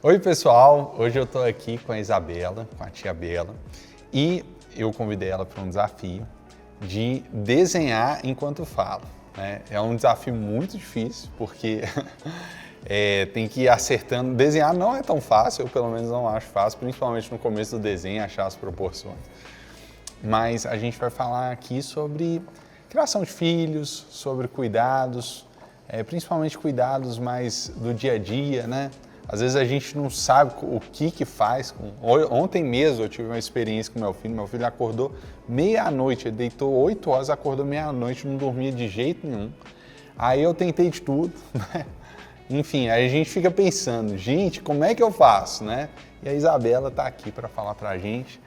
Oi pessoal, hoje eu estou aqui com a Isabela, com a tia Bela, e eu convidei ela para um desafio de desenhar enquanto falo, né? É um desafio muito difícil porque tem que ir acertando. Desenhar não é tão fácil, eu pelo menos não acho fácil, principalmente no começo do desenho, achar as proporções. Mas a gente vai falar aqui sobre criação de filhos, sobre cuidados, principalmente cuidados mais do dia a dia, né? Às vezes a gente não sabe o que faz. Ontem mesmo eu tive uma experiência com meu filho acordou meia-noite, ele deitou 8 horas, acordou meia-noite, não dormia de jeito nenhum. Aí eu tentei de tudo, né? Enfim, aí a gente fica pensando, gente, como é que eu faço, né? E a Isabela está aqui para falar para a gente.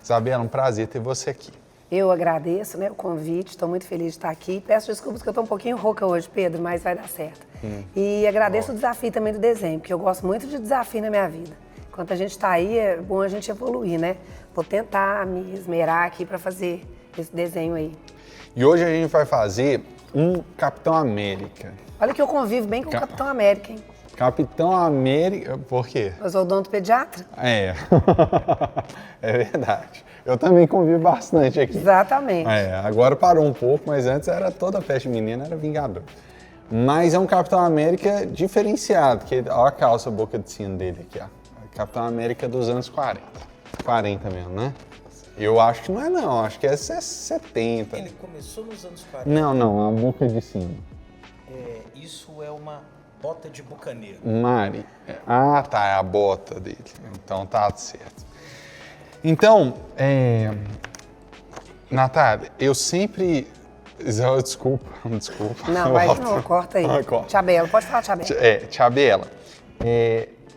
Isabela, um prazer ter você aqui. Eu agradeço, né, o convite, estou muito feliz de estar aqui. Peço desculpas que eu estou um pouquinho rouca hoje, Pedro, mas vai dar certo. E agradeço o desafio também do desenho, porque eu gosto muito de desafio na minha vida. Enquanto a gente está aí, é bom a gente evoluir, né? Vou tentar me esmerar aqui para fazer esse desenho aí. E hoje a gente vai fazer um Capitão América. Olha que eu convivo bem com o Capitão América, hein? Capitão América, por quê? Eu sou odontopediatra? É, é verdade. Eu também convivo bastante aqui. Exatamente. Agora parou um pouco, mas antes era toda festa menina, era Vingador. Mas é um Capitão América diferenciado, que olha a calça boca de sino dele aqui, ó. Capitão América dos anos 40. 40 mesmo, né? Eu acho que não é não, acho que é 70. Ele começou nos anos 40. Não, a boca de sino. Isso é uma bota de bucaneiro. Mari. Ah, tá, é a bota dele. Então tá certo. Então, Natália, eu sempre... Desculpa. Não, vai de novo, corta aí. Tia Bela, pode falar Tia Bela. Tia Bela,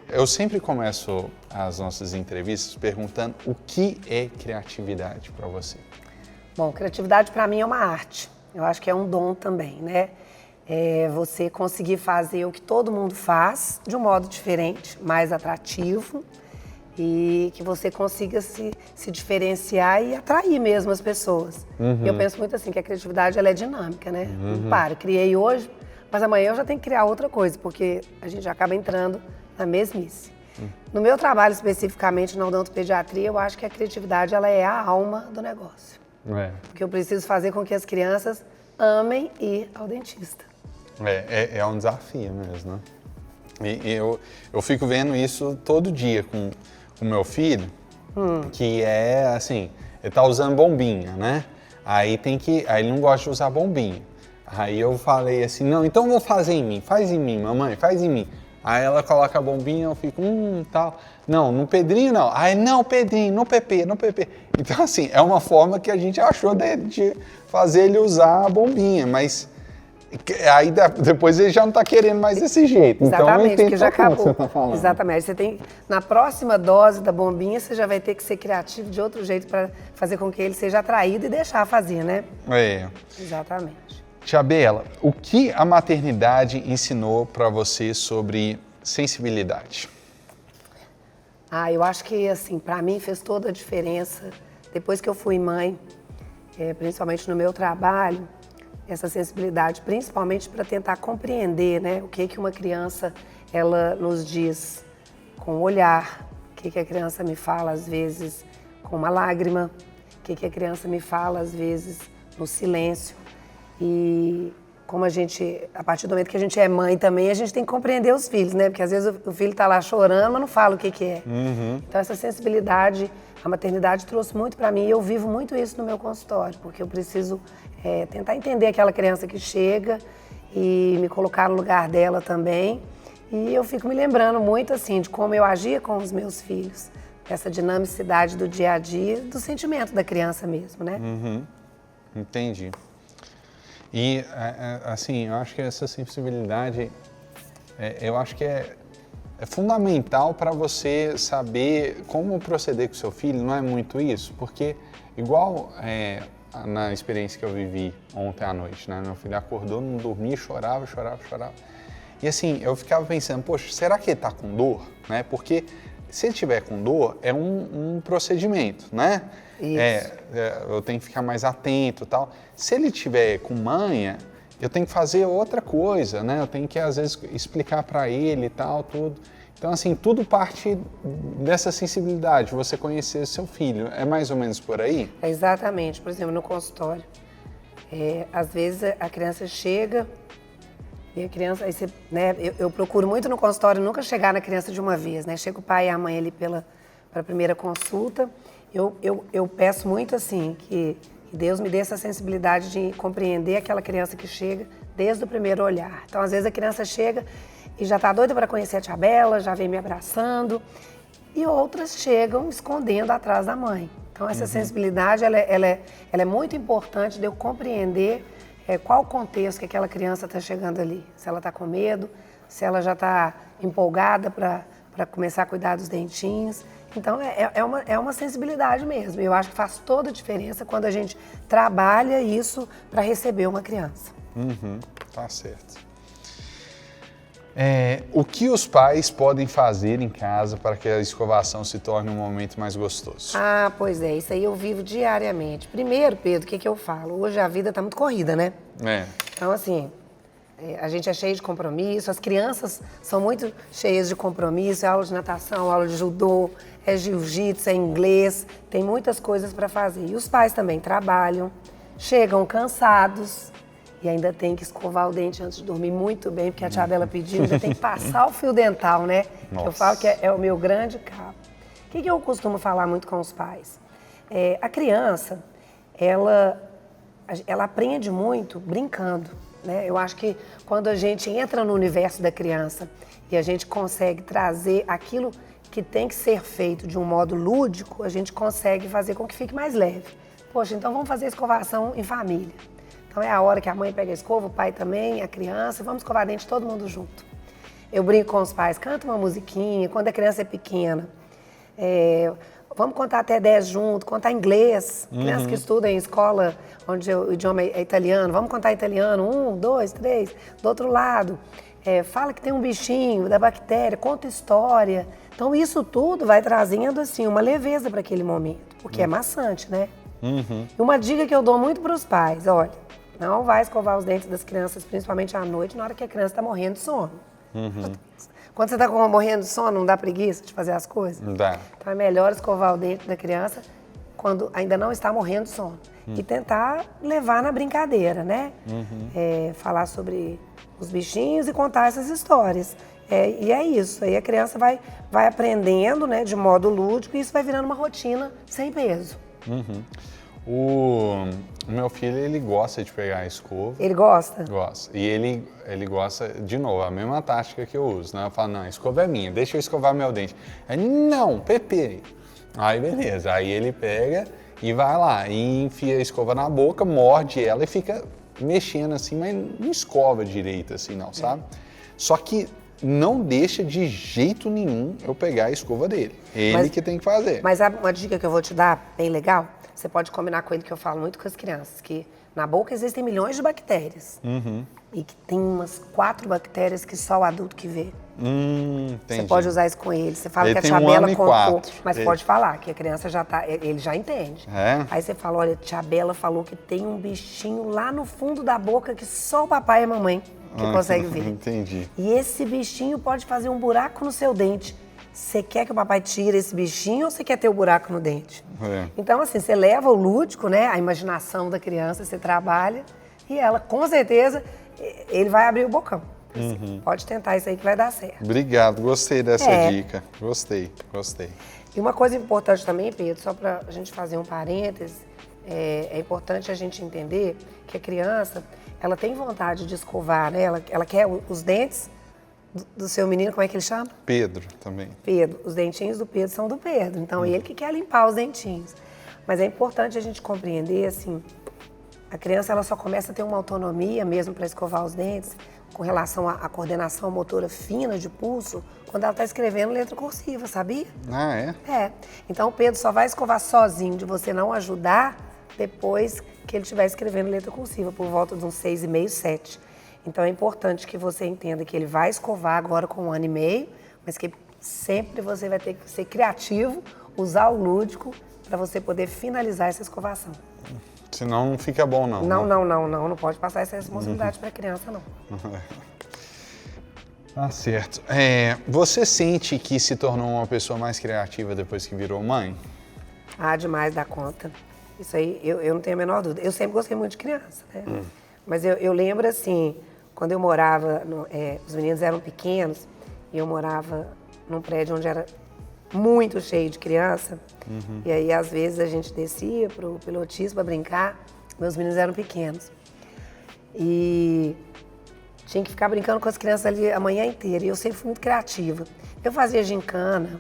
eu sempre começo as nossas entrevistas perguntando o que é criatividade para você? Bom, criatividade para mim é uma arte. Eu acho que é um dom também, né? É você conseguir fazer o que todo mundo faz de um modo diferente, mais atrativo e que você consiga se diferenciar e atrair mesmo as pessoas. Eu penso muito assim, que a criatividade ela é dinâmica, né? Não para, criei hoje, mas amanhã eu já tenho que criar outra coisa, porque a gente acaba entrando na mesmice. No meu trabalho especificamente na odontopediatria, eu acho que a criatividade ela é a alma do negócio. Porque eu preciso fazer com que as crianças amem ir ao dentista. É um desafio mesmo, né? E eu fico vendo isso todo dia com o meu filho, que é assim, ele tá usando bombinha, né? Aí ele não gosta de usar bombinha. Aí eu falei assim, não, então eu vou fazer em mim, faz em mim, mamãe, faz em mim. Aí ela coloca a bombinha, eu fico, tal. Não, no Pedrinho não. Aí, não, Pedrinho, no PP. Então, assim, é uma forma que a gente achou de fazer ele usar a bombinha, mas aí depois ele já não está querendo mais desse jeito. Exatamente, então, porque já acabou. Você tá falando. Exatamente. Você tem, na próxima dose da bombinha, você já vai ter que ser criativo de outro jeito para fazer com que ele seja atraído e deixar fazer, né? Exatamente. Tia Bela, o que a maternidade ensinou para você sobre sensibilidade? Eu acho que, assim, para mim fez toda a diferença. Depois que eu fui mãe, principalmente no meu trabalho, essa sensibilidade, principalmente para tentar compreender, né, o que uma criança ela nos diz com o olhar, o que a criança me fala às vezes com uma lágrima, o que a criança me fala às vezes no silêncio. E como a partir do momento que a gente é mãe também, a gente tem que compreender os filhos, né? Porque às vezes o filho está lá chorando, mas não fala o que é. Então essa sensibilidade, a maternidade trouxe muito para mim e eu vivo muito isso no meu consultório, porque eu preciso tentar entender aquela criança que chega e me colocar no lugar dela também. E eu fico me lembrando muito assim de como eu agia com os meus filhos, essa dinamicidade do dia a dia, do sentimento da criança mesmo, né? Entendi. E, assim, eu acho que essa sensibilidade, eu acho que é fundamental para você saber como proceder com o seu filho, não é muito isso? Porque, igual na experiência que eu vivi ontem à noite, né? Meu filho acordou, não dormia, chorava. E assim, eu ficava pensando, poxa, será que ele está com dor? Né? Porque se ele tiver com dor, é um procedimento, né? Eu tenho que ficar mais atento e tal. Se ele tiver com manha, eu tenho que fazer outra coisa, né? Eu tenho que, às vezes, explicar para ele e tal, tudo. Então, assim, tudo parte dessa sensibilidade, você conhecer seu filho. É mais ou menos por aí? É exatamente. Por exemplo, no consultório, às vezes a criança chega e a criança, aí você, né, eu procuro muito no consultório nunca chegar na criança de uma vez, né? Chega o pai e a mãe ali para a primeira consulta. Eu peço muito assim que Deus me dê essa sensibilidade de compreender aquela criança que chega desde o primeiro olhar. Então, às vezes a criança chega e já está doida para conhecer a tia Bela, já vem me abraçando, e outras chegam escondendo atrás da mãe. Então, essa sensibilidade ela é muito importante de eu compreender qual o contexto que aquela criança está chegando ali. Se ela está com medo, se ela já está empolgada para começar a cuidar dos dentinhos. Então, é uma sensibilidade mesmo. Eu acho que faz toda a diferença quando a gente trabalha isso para receber uma criança. Tá certo. O que os pais podem fazer em casa para que a escovação se torne um momento mais gostoso? Ah, pois é, isso aí eu vivo diariamente. Primeiro, Pedro, o que eu falo? Hoje a vida está muito corrida, né? Então, assim, a gente é cheio de compromisso, as crianças são muito cheias de compromisso, é aula de natação, aula de judô, é jiu-jitsu, é inglês, tem muitas coisas para fazer. E os pais também trabalham, chegam cansados e ainda tem que escovar o dente antes de dormir muito bem, porque a tia Bela pediu, ainda tem que passar o fio dental, né? Nossa. Eu falo que é o meu grande cabo. O que eu costumo falar muito com os pais? A criança, ela aprende muito brincando, né? Eu acho que quando a gente entra no universo da criança e a gente consegue trazer aquilo que tem que ser feito de um modo lúdico, a gente consegue fazer com que fique mais leve. Poxa, então vamos fazer escovação em família. Então é a hora que a mãe pega a escova, o pai também, a criança, vamos escovar dente todo mundo junto. Eu brinco com os pais, canta uma musiquinha, quando a criança é pequena. Vamos contar até 10 junto, contar inglês. Crianças que estudam em escola onde o idioma é italiano, vamos contar italiano, 1, 2, 3. Do outro lado, fala que tem um bichinho da bactéria, conta história. Então isso tudo vai trazendo assim uma leveza para aquele momento, porque é maçante, né? E uma dica que eu dou muito para os pais, olha, não vai escovar os dentes das crianças, principalmente à noite, na hora que a criança está morrendo de sono. Quando você está morrendo de sono, não dá preguiça de fazer as coisas? Não dá. Então é melhor escovar o dente da criança quando ainda não está morrendo de sono. E tentar levar na brincadeira, né? Falar sobre os bichinhos e contar essas histórias. E é isso, aí a criança vai aprendendo, né, de modo lúdico, e isso vai virando uma rotina sem peso. O meu filho, ele gosta de pegar a escova. Ele gosta? Gosta. E ele gosta, de novo, a mesma tática que eu uso, né? Eu falo, não, a escova é minha, deixa eu escovar meu dente. Ele, não, Pepe. Aí, beleza. Aí ele pega e vai lá, e enfia a escova na boca, morde ela e fica mexendo assim, mas não escova direito assim, não, sabe? Só que não deixa de jeito nenhum eu pegar a escova dele. Ele que tem que fazer. Mas uma dica que eu vou te dar, bem legal, você pode combinar com ele, que eu falo muito com as crianças, que na boca existem milhões de bactérias. E que tem umas 4 bactérias que só o adulto que vê. Entendi. Você pode usar isso com ele. Você fala Ele que a tem tia 1 ano Bela e contou, 4. mas pode falar que a criança já tá, ele já entende. Aí você fala, olha, tia Bela falou que tem um bichinho lá no fundo da boca que só o papai e a mamãe que consegue ver. Entendi. E esse bichinho pode fazer um buraco no seu dente. Você quer que o papai tire esse bichinho ou você quer ter o buraco no dente? Então, assim, você leva o lúdico, né, a imaginação da criança, você trabalha, e ela, com certeza, ele vai abrir o bocão. Assim, pode tentar isso aí que vai dar certo. Obrigado, gostei dessa dica. Gostei. E uma coisa importante também, Pedro, só para a gente fazer um parêntese, é importante a gente entender que a criança, ela tem vontade de escovar, né? Ela quer os dentes do seu menino, como é que ele chama? Pedro também. Pedro. Os dentinhos do Pedro são do Pedro, então ele que quer limpar os dentinhos. Mas é importante a gente compreender, assim, a criança ela só começa a ter uma autonomia mesmo para escovar os dentes com relação à coordenação motora fina de pulso quando ela está escrevendo letra cursiva, sabia? Ah, é? Então o Pedro só vai escovar sozinho, de você não ajudar, depois que ele estiver escrevendo letra cursiva, por volta de uns 6,5, 7. Então é importante que você entenda que ele vai escovar agora com 1 ano e meio, mas que sempre você vai ter que ser criativo, usar o lúdico para você poder finalizar essa escovação. Senão não fica bom, não. Não pode passar essa responsabilidade para a criança, não. Tá certo. Você sente que se tornou uma pessoa mais criativa depois que virou mãe? Ah, demais da conta. Isso aí, eu não tenho a menor dúvida. Eu sempre gostei muito de criança, né? Mas eu lembro, assim, quando eu morava, os meninos eram pequenos, e eu morava num prédio onde era muito cheio de criança, e aí, às vezes, a gente descia pro pilotismo para brincar, meus meninos eram pequenos. E tinha que ficar brincando com as crianças ali a manhã inteira, e eu sempre fui muito criativa. Eu fazia gincana,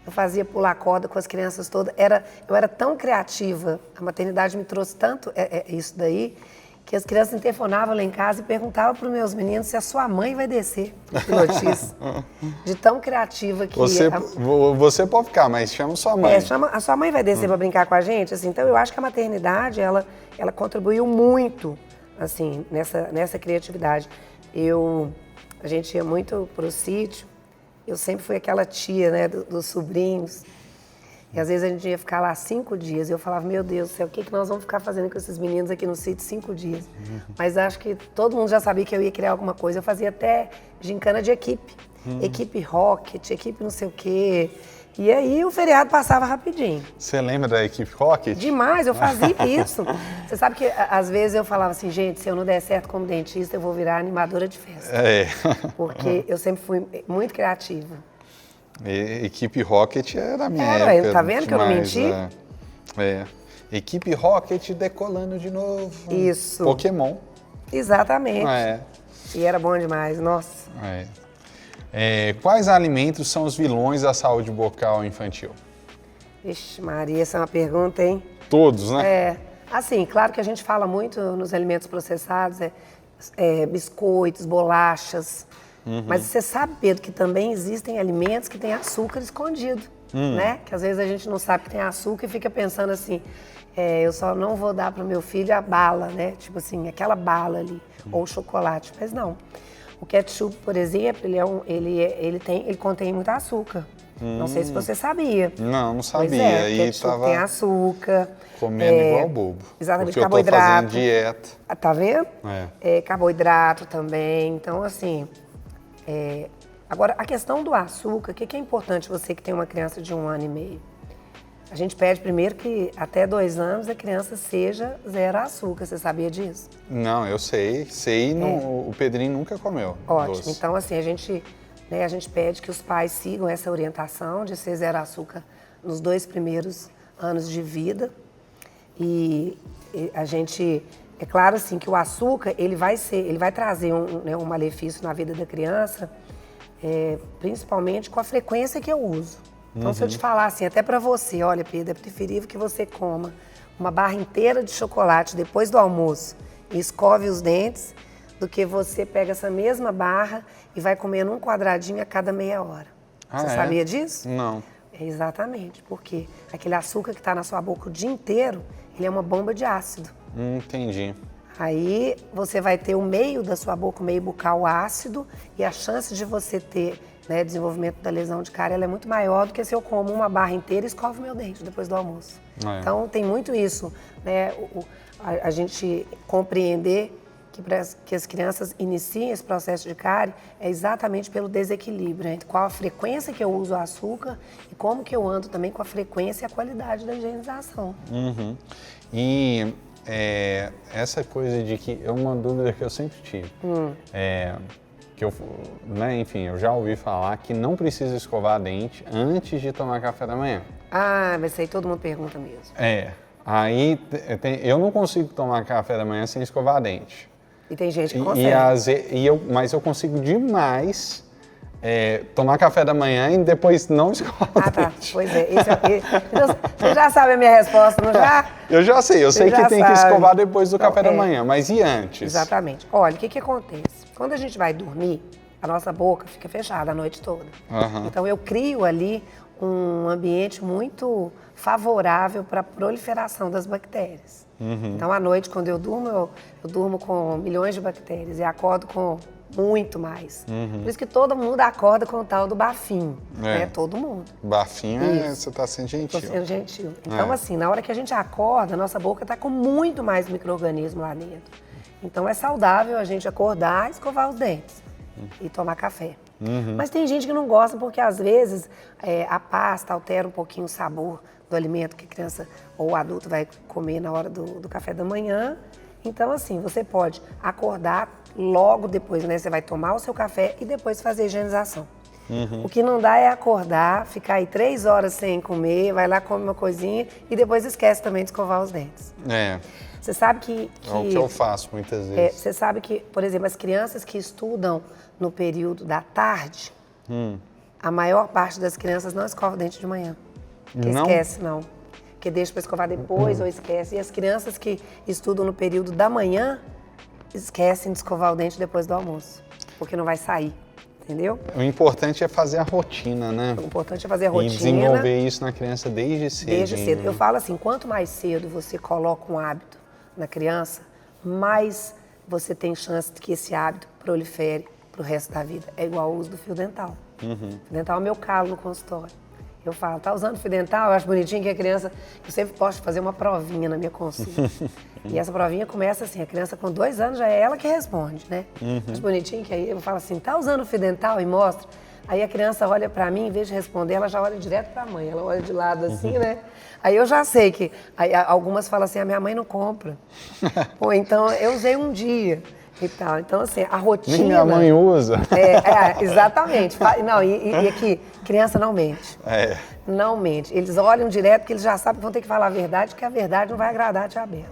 eu fazia pular corda com as crianças todas. Eu era tão criativa, a maternidade me trouxe tanto isso daí, que as crianças interfonavam lá em casa e perguntavam para os meus meninos se a sua mãe vai descer no pilotismo. De tão criativa que... Você pode ficar, mas chama sua mãe. A sua mãe vai descer para brincar com a gente? Assim, então, eu acho que a maternidade, ela contribuiu muito, assim, nessa criatividade. A gente ia muito para o sítio, eu sempre fui aquela tia, né, dos sobrinhos. E às vezes a gente ia ficar lá 5 dias e eu falava, meu Deus do céu, o que nós vamos ficar fazendo com esses meninos aqui no sítio 5 dias? Mas acho que todo mundo já sabia que eu ia criar alguma coisa. Eu fazia até gincana de equipe. Equipe Rocket, equipe não sei o quê. E aí o feriado passava rapidinho. Você lembra da equipe Rocket? Demais, eu fazia isso. Você sabe que às vezes eu falava assim, gente, se eu não der certo como dentista, eu vou virar animadora de festa. Porque eu sempre fui muito criativa. Equipe Rocket era a minha época. Tá vendo que eu não menti? Equipe Rocket decolando de novo. Isso. Pokémon. Exatamente. E era bom demais, nossa. Quais alimentos são os vilões da saúde bucal infantil? Ixi, Maria, essa é uma pergunta, hein? Todos, né? Assim, claro que a gente fala muito nos alimentos processados, biscoitos, bolachas. Mas você sabe, Pedro, que também existem alimentos que têm açúcar escondido, né? Que às vezes a gente não sabe que tem açúcar e fica pensando assim, eu só não vou dar para o meu filho a bala, né? Tipo assim, aquela bala ali, ou chocolate. Mas não. O ketchup, por exemplo, ele contém muito açúcar. Não sei se você sabia. Não sabia. Pois o ketchup tem açúcar. Comendo igual bobo. Exatamente, porque carboidrato. Eu tô fazendo dieta. Tá vendo? Carboidrato também. Então, assim... Agora, a questão do açúcar, o que é importante você que tem uma criança de 1 ano e meio? A gente pede primeiro que até 2 anos a criança seja 0 açúcar. Você sabia disso? Não, eu sei. O Pedrinho nunca comeu. Ótimo. Doce. Então, assim, a gente pede que os pais sigam essa orientação de ser 0 açúcar nos 2 primeiros anos de vida. E a gente... É claro, assim, que o açúcar, ele vai trazer um malefício na vida da criança, principalmente com a frequência que eu uso. Então, se eu te falar assim, até para você, olha, Pedro, é preferível que você coma uma barra inteira de chocolate depois do almoço e escove os dentes, do que você pega essa mesma barra e vai comendo um quadradinho a cada meia hora. Você sabia disso? Não. Exatamente, porque aquele açúcar que está na sua boca o dia inteiro, ele é uma bomba de ácido. Entendi. Aí você vai ter o meio da sua boca, o meio bucal ácido, e a chance de você ter desenvolvimento da lesão de cárie ela é muito maior do que se eu como uma barra inteira e escovo meu dente depois do almoço. Então tem muito isso, né? A gente compreender que as crianças iniciem esse processo de cárie é exatamente pelo desequilíbrio entre qual a frequência que eu uso o açúcar e como que eu ando também com a frequência e a qualidade da higienização. E essa coisa de que é uma dúvida que eu sempre tive. Enfim, eu já ouvi falar que não precisa escovar dente antes de tomar café da manhã. Mas isso aí todo mundo pergunta mesmo. Aí eu não consigo tomar café da manhã sem escovar dente. E tem gente que consegue. Mas eu consigo demais tomar café da manhã e depois não escovar dente. Pois é. Você já sabe a minha resposta, não já? Eu já sei, eu sei que tem que escovar depois do café da manhã, mas e antes? Exatamente. Olha, o que acontece? Quando a gente vai dormir, a nossa boca fica fechada a noite toda. Então eu crio ali um ambiente muito favorável para a proliferação das bactérias. Então, à noite, quando eu durmo com milhões de bactérias e acordo com muito mais. Por isso que todo mundo acorda com o tal do bafinho, né? Todo mundo. Bafinho você está sendo gentil. Estou sendo gentil. Então, assim, na hora que a gente acorda, a nossa boca está com muito mais micro-organismo lá dentro. Então, é saudável a gente acordar, escovar os dentes e tomar café. Mas tem gente que não gosta porque, às vezes, a pasta altera um pouquinho o sabor do alimento que a criança ou o adulto vai comer na hora do café da manhã. Então, assim, você pode acordar logo depois, né? Você vai tomar o seu café e depois fazer a higienização. O que não dá é acordar, ficar aí 3 horas sem comer, vai lá, come uma coisinha e depois esquece também de escovar os dentes. Você sabe que é o que eu faço muitas vezes. Você sabe que, por exemplo, as crianças que estudam no período da tarde, a maior parte das crianças não escova o dente de manhã. Não? Esquece, não. Que deixa para escovar depois ou esquece. E as crianças que estudam no período da manhã, esquecem de escovar o dente depois do almoço, porque não vai sair. Entendeu? O importante é fazer a rotina, né? O importante é fazer a rotina. E desenvolver isso na criança desde cedo. Desde cedo. Eu falo assim, quanto mais cedo você coloca um hábito na criança, mais você tem chance de que esse hábito prolifere para o resto da vida. É igual ao uso do fio dental. O fio dental é o meu calo no consultório. Eu falo, tá usando fio dental? Eu acho bonitinho que a criança... Eu sempre posso fazer uma provinha na minha consulta. E essa provinha começa assim, a criança com 2 anos já é ela que responde, né? Acho bonitinho que aí eu falo assim, tá usando fio dental? E mostro. Aí a criança olha pra mim, em vez de responder, ela já olha direto pra mãe. Ela olha de lado assim, né? Aí eu já sei que... Aí algumas falam assim, a minha mãe não compra. Ou então, eu usei um dia. E tal. Então, assim, a rotina... Nem minha mãe usa. Exatamente. Não, e aqui, criança não mente. Não mente. Eles olham direto porque eles já sabem que vão ter que falar a verdade, que a verdade não vai agradar a tia Bela.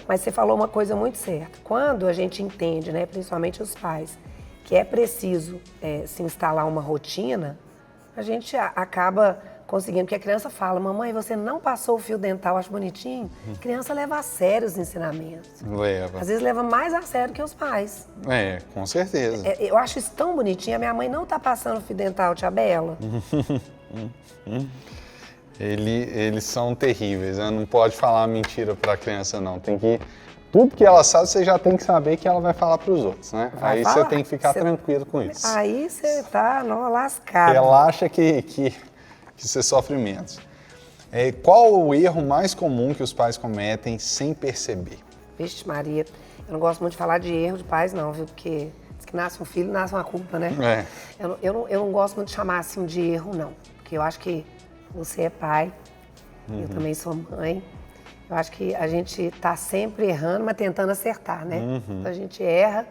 Mas você falou uma coisa muito certa. Quando a gente entende, né, principalmente os pais, que é preciso se instalar uma rotina, a gente acaba conseguindo, porque a criança fala, mamãe, você não passou o fio dental, acho bonitinho. A criança leva a sério os ensinamentos. Leva. Às vezes leva mais a sério que os pais. Com certeza. Eu acho isso tão bonitinho, a minha mãe não tá passando fio dental, tia Bela. Eles são terríveis, né? Não pode falar mentira pra criança, não. Tem que... Tudo que ela sabe, você já tem que saber que ela vai falar pros outros, né? Aí você tem que ficar tranquilo com isso. Aí você tá lascado. Relaxa que você sofre menos. Qual o erro mais comum que os pais cometem sem perceber? Vixe Maria, eu não gosto muito de falar de erro de pais não, viu? Porque diz que nasce um filho, nasce uma culpa, né? Eu não gosto muito de chamar assim de erro, não. Porque eu acho que você é pai, eu também sou mãe. Eu acho que a gente tá sempre errando, mas tentando acertar, né? Então a gente erra,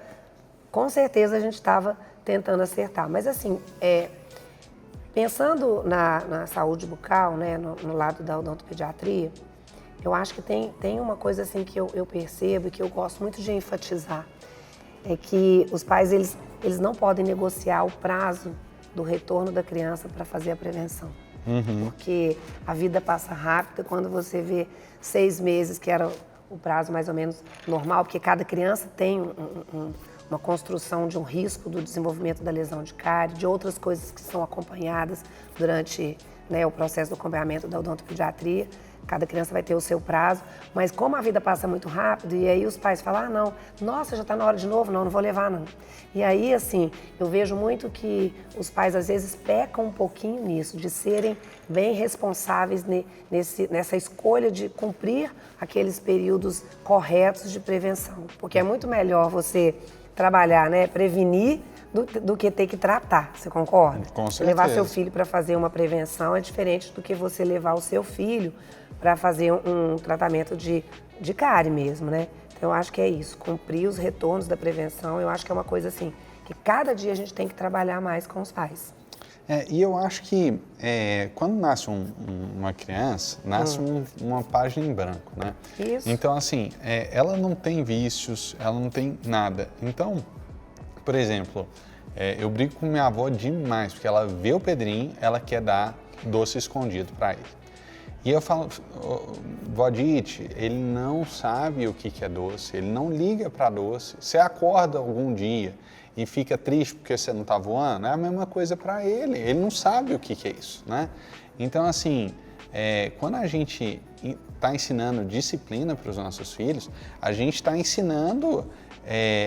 com certeza a gente estava tentando acertar. Mas assim, pensando na saúde bucal, né, no lado da odontopediatria, eu acho que tem uma coisa assim que eu percebo e que eu gosto muito de enfatizar, é que os pais, eles não podem negociar o prazo do retorno da criança para fazer a prevenção. Porque a vida passa rápida quando você vê 6 meses, que era o prazo mais ou menos normal, porque cada criança tem uma construção de um risco do desenvolvimento da lesão de cárie, de outras coisas que são acompanhadas durante, né, o processo do acompanhamento da odontopediatria. Cada criança vai ter o seu prazo, mas como a vida passa muito rápido, e aí os pais falam, não, nossa, já está na hora de novo, não vou levar não. E aí, assim, eu vejo muito que os pais às vezes pecam um pouquinho nisso, de serem bem responsáveis nessa escolha de cumprir aqueles períodos corretos de prevenção. Porque é muito melhor você trabalhar, né, prevenir, do que ter que tratar, você concorda? Com certeza. Levar seu filho para fazer uma prevenção é diferente do que você levar o seu filho para fazer um tratamento de cárie mesmo, né? Então eu acho que é isso, cumprir os retornos da prevenção, eu acho que é uma coisa assim, que cada dia a gente tem que trabalhar mais com os pais. E eu acho que quando nasce uma criança, nasce uma página em branco, né? Isso. Então assim, ela não tem vícios, ela não tem nada. Então, por exemplo, eu brigo com minha avó demais, porque ela vê o Pedrinho, ela quer dar doce escondido para ele. E eu falo, vó Dite, ele não sabe o que é doce, ele não liga para doce. Você acorda algum dia e fica triste porque você não está voando, é a mesma coisa para ele não sabe o que é isso, né? Então, assim, quando a gente está ensinando disciplina para os nossos filhos, a gente está ensinando...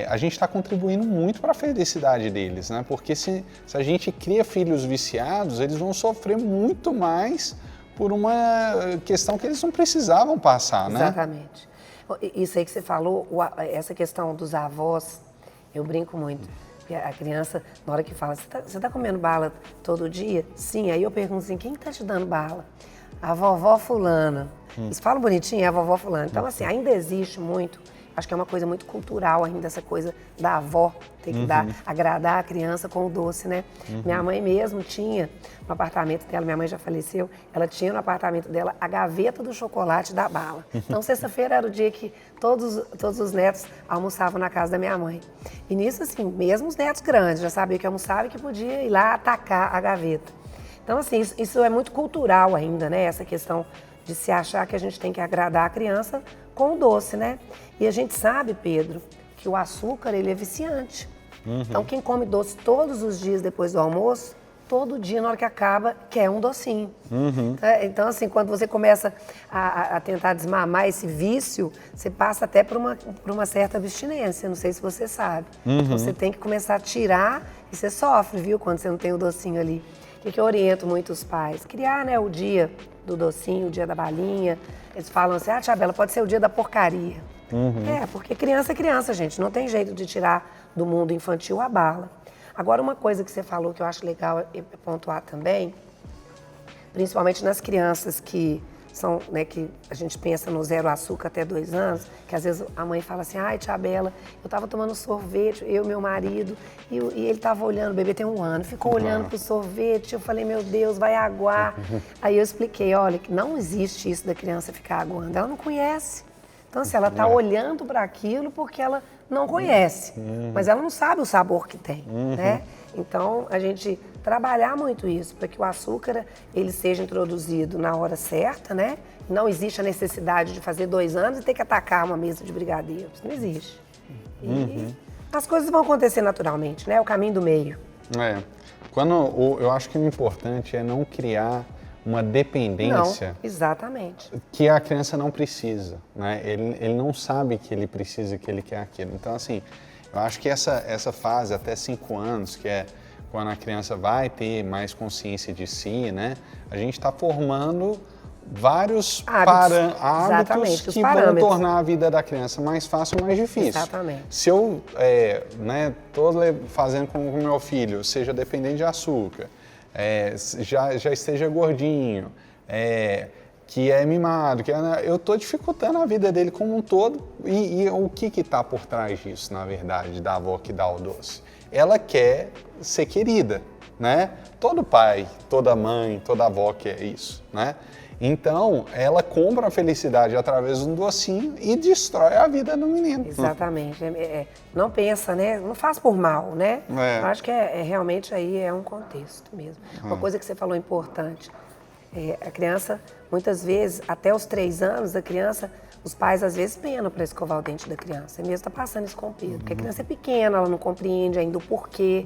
a gente está contribuindo muito para a felicidade deles, né? Porque se a gente cria filhos viciados, eles vão sofrer muito mais por uma questão que eles não precisavam passar, né? Exatamente. Isso aí que você falou, essa questão dos avós, eu brinco muito. E a criança, na hora que fala, você tá comendo bala todo dia? Sim. Aí eu pergunto assim, quem tá te dando bala? A vovó fulana. Eles falam bonitinho, é a vovó fulana. Então, assim, ainda existe muito, acho que é uma coisa muito cultural ainda, essa coisa da avó ter que agradar a criança com o doce, né? Minha mãe mesmo tinha no apartamento dela, minha mãe já faleceu, ela tinha no apartamento dela a gaveta do chocolate da bala. Então, sexta-feira era o dia que todos os netos almoçavam na casa da minha mãe. E nisso, assim, mesmo os netos grandes já sabiam que almoçava e que podia ir lá atacar a gaveta. Então, assim, isso é muito cultural ainda, né? Essa questão de se achar que a gente tem que agradar a criança com o doce, né? E a gente sabe, Pedro, que o açúcar, ele é viciante. Então, quem come doce todos os dias depois do almoço, todo dia, na hora que acaba, quer um docinho. Então, assim, quando você começa a tentar desmamar esse vício, você passa até por uma certa abstinência, não sei se você sabe. Então, você tem que começar a tirar e você sofre, viu, quando você não tem o docinho ali. O que eu oriento muito os pais? Criar, né, o dia do docinho, o dia da balinha. Eles falam assim, tia Bela, pode ser o dia da porcaria. Porque criança é criança, gente. Não tem jeito de tirar do mundo infantil a bala. Agora, uma coisa que você falou que eu acho legal pontuar também, principalmente nas crianças que são, né, que a gente pensa no zero açúcar até 2 anos, que às vezes a mãe fala assim, tia Bela, eu estava tomando sorvete, eu e meu marido, e ele estava olhando, o bebê tem 1 ano, ficou olhando pro sorvete, eu falei, meu Deus, vai aguar. Aí eu expliquei, olha, que não existe isso da criança ficar aguando, ela não conhece. Então, assim, ela está olhando para aquilo porque ela não conhece, mas ela não sabe o sabor que tem, né? Então, a gente trabalhar muito isso, para que o açúcar ele seja introduzido na hora certa, né? Não existe a necessidade de fazer 2 anos e ter que atacar uma mesa de brigadeiros, não existe. E as coisas vão acontecer naturalmente, né? O caminho do meio. Eu acho que o importante é não criar uma dependência. Não, exatamente. Que a criança não precisa, né? Ele não sabe que ele precisa, que ele quer aquilo. Então, assim, eu acho que essa fase, até 5 anos, que é quando a criança vai ter mais consciência de si, né? A gente está formando vários hábitos que vão tornar a vida da criança mais fácil ou mais difícil. Exatamente. Se eu estou fazendo com que o meu filho seja dependente de açúcar, já esteja gordinho, que é mimado, eu estou dificultando a vida dele como um todo. E o que está por trás disso, na verdade, da avó que dá o doce? Ela quer ser querida, né? Todo pai, toda mãe, toda avó quer isso, né? Então, ela compra a felicidade através de um docinho e destrói a vida do menino. Exatamente. Não pensa, né? Não faz por mal, né? Eu acho que realmente aí é um contexto mesmo. Uma coisa que você falou importante, a criança, muitas vezes, até os 3 anos da criança, os pais às vezes penam para escovar o dente da criança. Você mesmo está passando isso com o Pedro, porque a criança é pequena, ela não compreende ainda o porquê.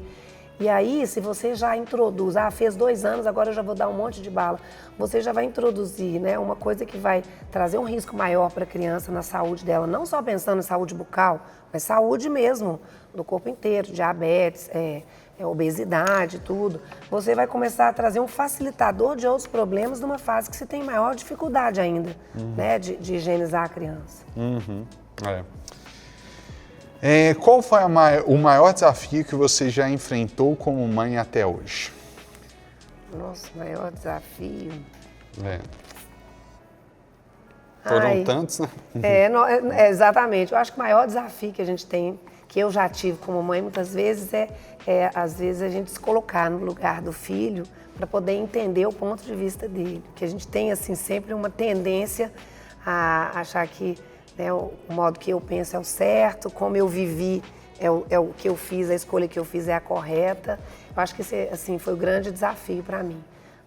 E aí, se você já introduz, fez 2 anos, agora eu já vou dar um monte de bala, você já vai introduzir, né, uma coisa que vai trazer um risco maior para a criança na saúde dela, não só pensando em saúde bucal, mas saúde mesmo, do corpo inteiro, diabetes, obesidade, tudo. Você vai começar a trazer um facilitador de outros problemas numa fase que você tem maior dificuldade ainda, né, de higienizar a criança. Qual foi o maior desafio que você já enfrentou como mãe até hoje? Nossa, o maior desafio... Foram tantos, né? Exatamente. Eu acho que o maior desafio que a gente tem, que eu já tive como mãe muitas vezes, às vezes a gente se colocar no lugar do filho para poder entender o ponto de vista dele. Que a gente tem, assim, sempre uma tendência a achar que, né, o modo que eu penso é o certo, como eu vivi é o que eu fiz, a escolha que eu fiz é a correta. Eu acho que esse, assim, foi o grande desafio para mim.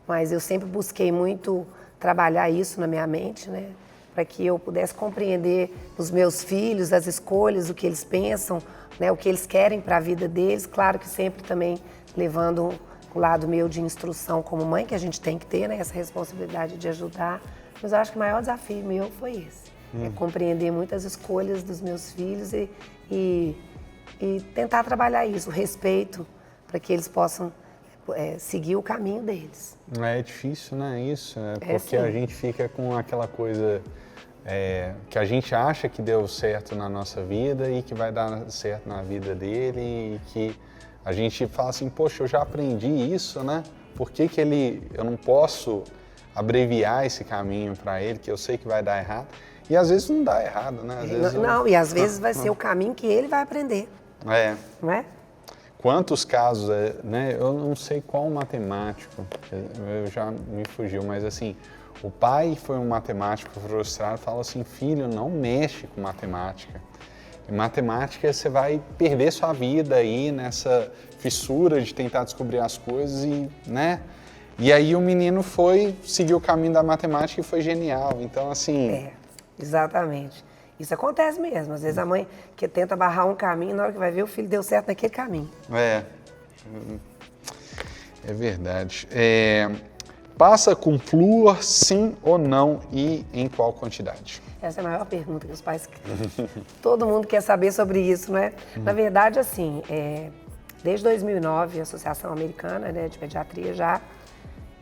Mas eu sempre busquei muito trabalhar isso na minha mente, né, para que eu pudesse compreender os meus filhos, as escolhas, o que eles pensam, né, o que eles querem para a vida deles. Claro que sempre também levando o lado meu de instrução como mãe, que a gente tem que ter, né, essa responsabilidade de ajudar. Mas eu acho que o maior desafio meu foi esse. É compreender muitas escolhas dos meus filhos e tentar trabalhar isso, o respeito, para que eles possam seguir o caminho deles. É difícil, né, isso? Porque sim. A gente fica com aquela coisa que a gente acha que deu certo na nossa vida e que vai dar certo na vida dele e que A gente fala assim, poxa, eu já aprendi isso, né? Por que eu não posso abreviar esse caminho para ele, que eu sei que vai dar errado? E às vezes não dá errado, né? Às vezes Não, e às vezes vai ser o caminho que ele vai aprender. Não é? Quantos casos, né? Eu não sei qual matemático, eu já me fugiu, mas assim, o pai foi um matemático frustrado e falou assim, filho, não mexe com matemática. Em matemática você vai perder sua vida aí nessa fissura de tentar descobrir as coisas né? E aí o menino seguiu o caminho da matemática e foi genial. Então, assim... Exatamente. Isso acontece mesmo. Às vezes a mãe que tenta barrar um caminho, na hora que vai ver, o filho deu certo naquele caminho. É verdade. Passa com flúor, sim ou não, e em qual quantidade? Essa é a maior pergunta que os pais... Todo mundo quer saber sobre isso, não é? Na verdade, assim, desde 2009, a Associação Americana, né, de Pediatria já